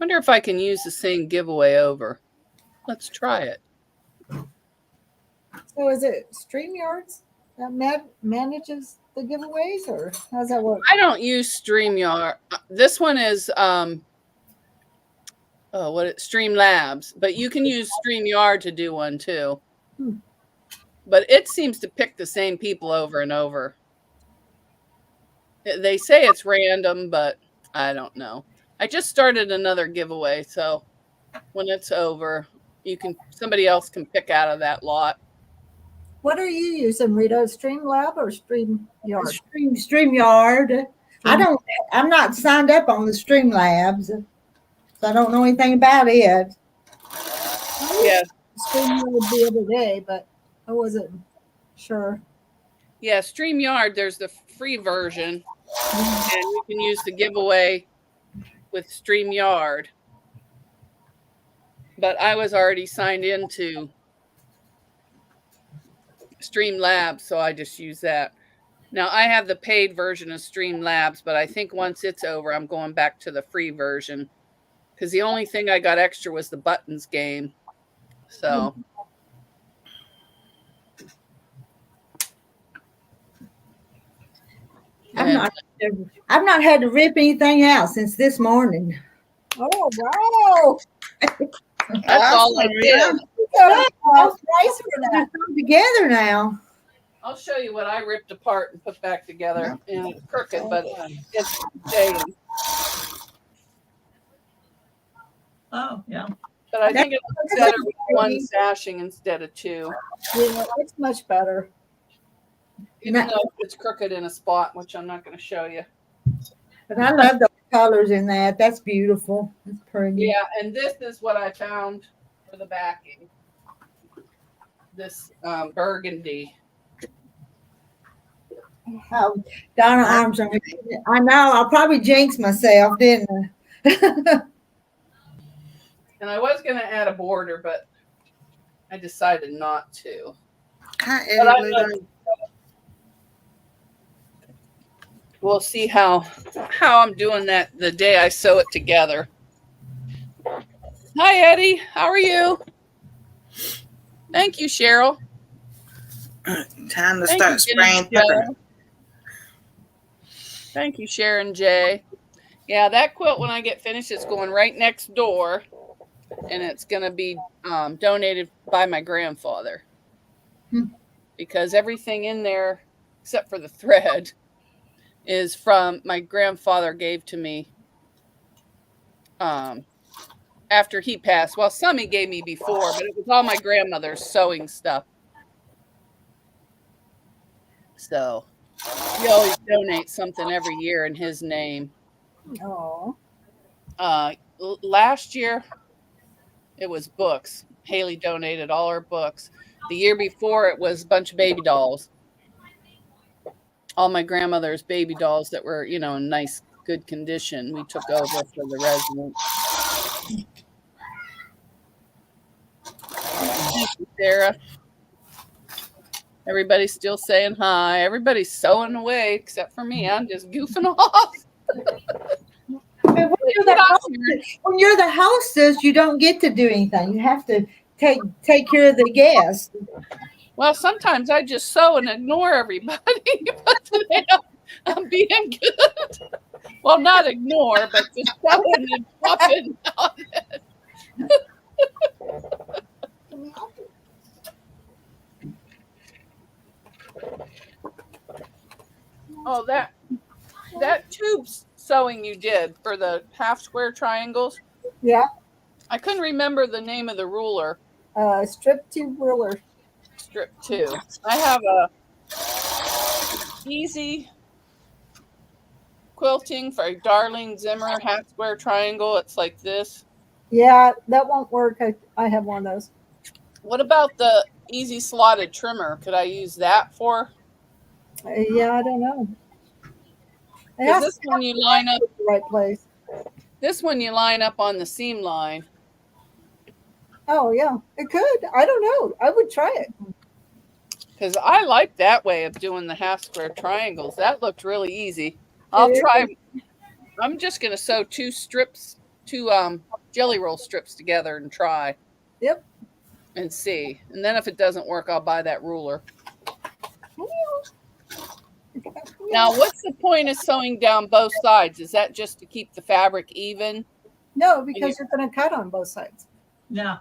Wonder if I can use the same giveaway over. Let's try it. So is it StreamYards that manages the giveaways, or how does that work? I don't use StreamYard. This one is Streamlabs, but you can use StreamYard to do one too. Hmm. But it seems to pick the same people over and over. They say it's random, but I don't know. I just started another giveaway, so when it's over, somebody else can pick out of that lot. What are you using, Rita? Streamlab or StreamYard? StreamYard. I'm not signed up on the Streamlabs, so I don't know anything about it. Yeah. StreamYard the other day, but I wasn't sure. Yeah, StreamYard, there's the free version, and you can use the giveaway with StreamYard. But I was already signed into Streamlabs, so I just use that. Now, I have the paid version of Streamlabs, but I think once it's over, I'm going back to the free version because the only thing I got extra was the buttons game. So. I've not had to rip anything out since this morning. Oh, wow. That's all I did. That's nice for that. Come together now. I'll show you what I ripped apart and put back together. And it's crooked, but it's staying. Oh, yeah. But I think it's better with one sashing instead of two. Yeah, it's much better. Even though it's crooked in a spot, which I'm not going to show you. But I love the colors in that. That's beautiful. That's pretty. Yeah, and this is what I found for the backing. This burgundy. Oh, Donna Armstrong. I know. I'll probably jinx myself, didn't I? And I was going to add a border, but I decided not to. We'll see how I'm doing that the day I sew it together. Hi, Eddie. How are you? Thank you, Cheryl. Time to start spraying pepper. Thank you, Sharon J. Yeah, that quilt, when I get finished, it's going right next door, and it's going to be donated by my grandfather. Because everything in there, except for the thread, is from my grandfather gave to me after he passed. Well, some he gave me before, but it was all my grandmother's sewing stuff. So he always donates something every year in his name. Oh. Last year, it was books. Haley donated all her books. The year before, it was a bunch of baby dolls. All my grandmother's baby dolls that were, in nice, good condition. We took over for the residents. Thank you, Sarah. Everybody's still saying hi. Everybody's sewing away except for me. I'm just goofing off. When you're the hostess, you don't get to do anything. You have to take care of the guests. Well, sometimes I just sew and ignore everybody, but today I'm being good. Well, not ignore, but just sewing and dropping on it. Oh, that tube sewing you did for the half square triangles. Yeah. I couldn't remember the name of the ruler. Strip tube ruler. Strip 2. I have a easy quilting for Darlene Zimmer half square triangle. It's like this. Yeah, that won't work. I have one of those. What about the easy slotted trimmer? Could I use that for? Yeah, I don't know. This one you line up the right place. This one you line up on the seam line. Oh yeah, it could. I don't know. I would try it. Because I like that way of doing the half square triangles. That looked really easy. I'll try. I'm just going to sew two jelly roll strips together and try. Yep. And see. And then if it doesn't work, I'll buy that ruler. Now, what's the point of sewing down both sides? Is that just to keep the fabric even? No, because you're going to cut on both sides. Yeah.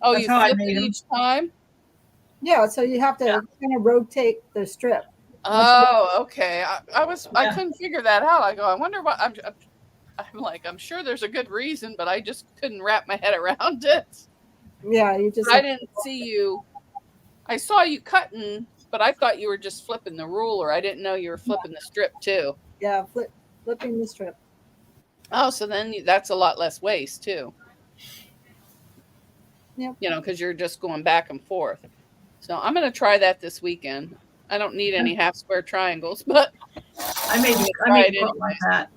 Oh, That's you how I flip made it 'em. each time? Yeah, so you have to kind of rotate the strip. Oh, okay. I Yeah. couldn't figure that out. I go, I wonder what I'm like, I'm sure there's a good reason, but I just couldn't wrap my head around it. Yeah, you just I have didn't see you. I saw you cutting, but I thought you were just flipping the ruler. I didn't know you were flipping the strip too. yeah, flipping the strip. Oh, so then that's a lot less waste too. Yep. You know, because you're just going back and forth. So I'm going to try that this weekend. I don't need any half square triangles, but I made try a it quilt like anyways. that.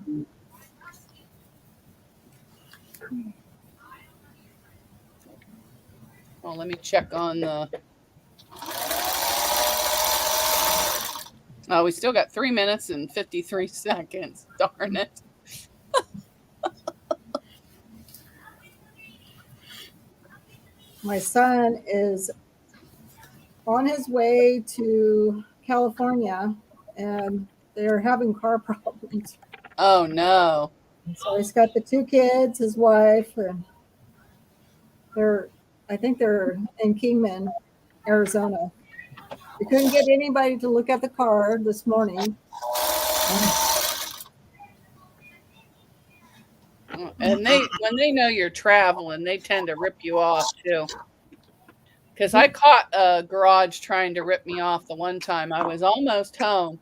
Oh, let me check on the. Oh, we still got 3 minutes and 53 seconds. Darn it. My son is on his way to California and they're having car problems. Oh, no. So he's got the 2 kids, his wife, and I think they're in Kingman, Arizona. We couldn't get anybody to look at the car this morning. And when they know you're traveling, they tend to rip you off too. Because I caught a garage trying to rip me off the one time. I was almost home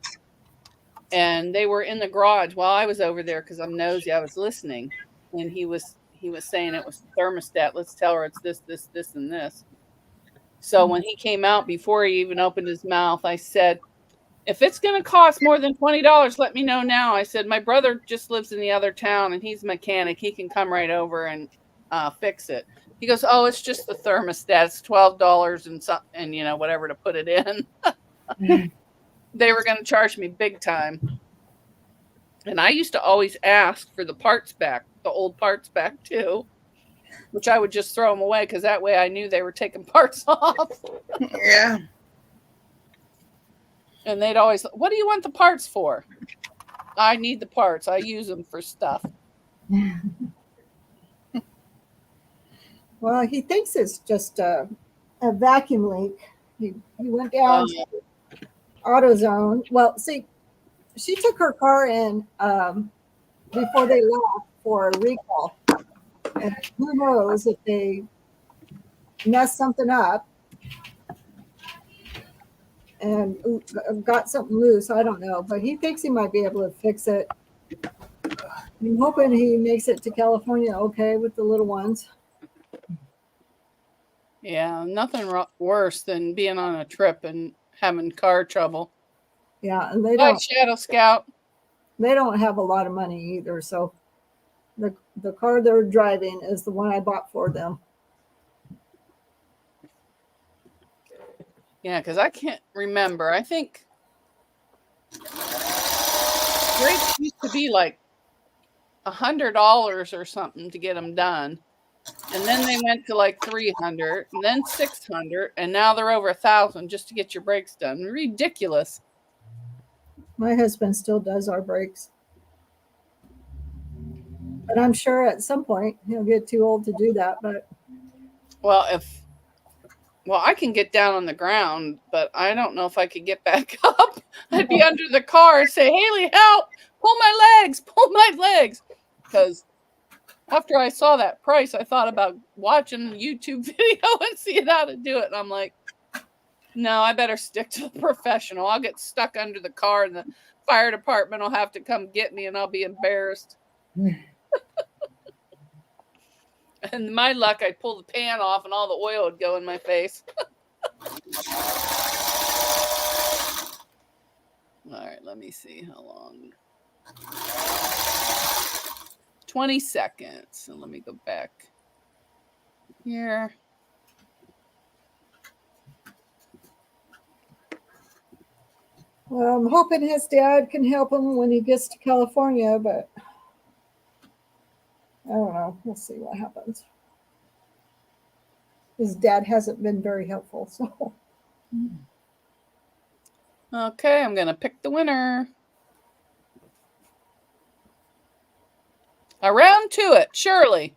and they were in the garage while I was over there because I'm nosy. I was listening, and he was saying it was the thermostat. Let's tell her it's this, this, this, and this. So when he came out, before he even opened his mouth, I said, if it's going to cost more than $20, let me know now. I said, my brother just lives in the other town and he's a mechanic. He can come right over and fix it. He goes, oh, it's just the thermostat. It's $12 and something, and you know, whatever to put it in. They were going to charge me big time. And I used to always ask for the parts back, the old parts back too, which I would just throw them away because that way I knew they were taking parts off. Yeah. And they'd always, what do you want the parts for? I need the parts. I use them for stuff. Well, he thinks it's just a vacuum leak. He went down to AutoZone. Well, see, she took her car in before they left for a recall. And who knows if they messed something up and got something loose. I don't know, but he thinks he might be able to fix it. I'm hoping he makes it to California okay with the little ones. Yeah, nothing worse than being on a trip and having car trouble. Yeah, and they Bye, don't Shadow Scout. they don't have a lot of money either, so the car they're driving is the one I bought for them. Yeah, because I can't remember. I think rates used to be like $100 or something to get them done. And then they went to like 300 and then 600. And now they're over 1,000 just to get your brakes done. Ridiculous. My husband still does our brakes. But I'm sure at some point he'll get too old to do that. But Well, I can get down on the ground, but I don't know if I could get back up. I'd be under the car and say, Haley, help! Pull my legs. Because after I saw that price, I thought about watching a YouTube video and seeing how to do it. And I'm like, no, I better stick to the professional. I'll get stuck under the car and the fire department will have to come get me and I'll be embarrassed. And my luck, I'd pull the pan off and all the oil would go in my face. All right, let me see how long. 20 seconds. So let me go back here. well, I'm hoping his dad can help him when he gets to California, but I don't know. We'll see what happens. His dad hasn't been very helpful, so. Okay, I'm going to pick the winner. Around to it, Shirley.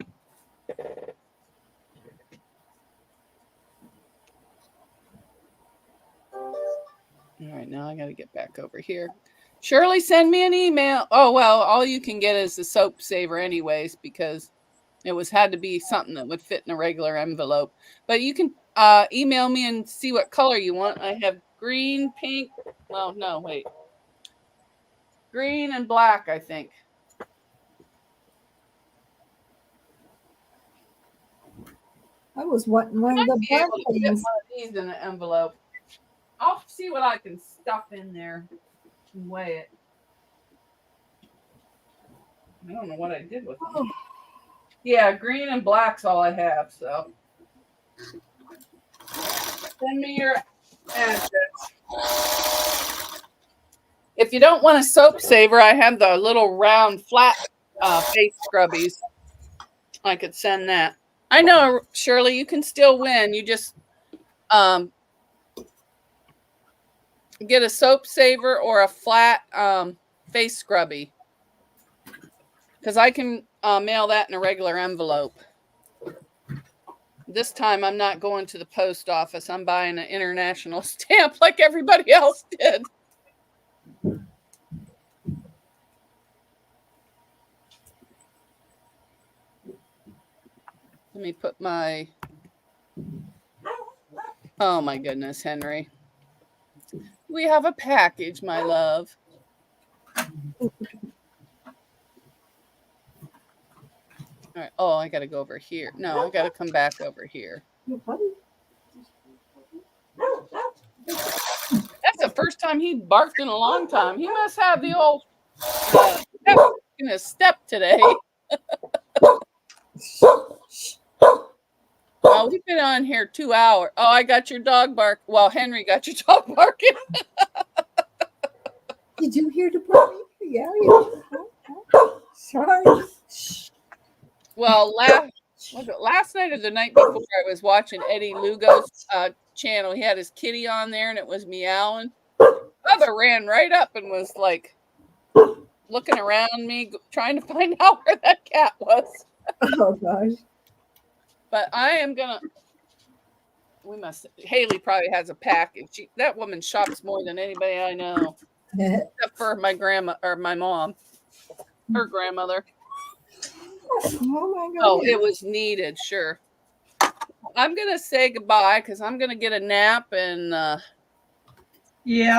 All right, now I got to get back over here. Shirley, send me an email. Oh, well, all you can get is the soap saver anyways, because it had to be something that would fit in a regular envelope. But you can email me and see what color you want. I have green, pink. Well, no, wait. Green and black, I think. I was wanting one of the Be able black to fit things. one of these in an envelope. I'll see what I can stuff in there and weigh it. I don't know what I did with them. Yeah, green and black's all I have, so. Send me your address. If you don't want a soap saver, I have the little round flat face scrubbies. I could send that. I know, Shirley, you can still win. You just get a soap saver or a flat face scrubby. Because I can mail that in a regular envelope. This time I'm not going to the post office. I'm buying an international stamp like everybody else did. Let me put my... Oh my goodness, Henry. We have a package, my love. All right. Oh, I got to go over here. No, I got to come back over here. That's the first time he barked in a long time. He must have the old in his step today. Well, we've been on here 2 hours. Oh, I got your dog bark. Well, Henry got your dog barking. Did you hear the bark? Yeah. Sorry. Well, last night or the night before, I was watching Eddie Lugo's channel. He had his kitty on there, and it was meowing. Mother ran right up and was like looking around me, trying to find out where that cat was. Oh gosh. But I am gonna. Haley probably has a package. That woman shops more than anybody I know, except for my grandma or my mom, her grandmother. Oh my god. Oh, it was needed, sure. I'm gonna say goodbye because I'm gonna get a nap and. Yeah,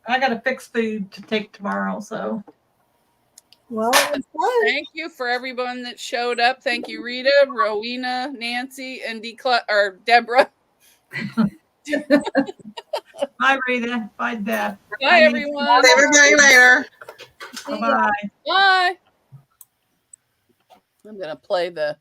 I got to fix food to take tomorrow. So. Well, it was fun. Thank you for everyone that showed up. Thank you, Rita, Rowena, Nancy, and Deborah. Bye, Rita. Bye, Deb. Bye, everyone. See everybody later. Bye-bye. Bye. I'm going to play the...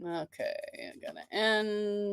Okay, I'm going to end...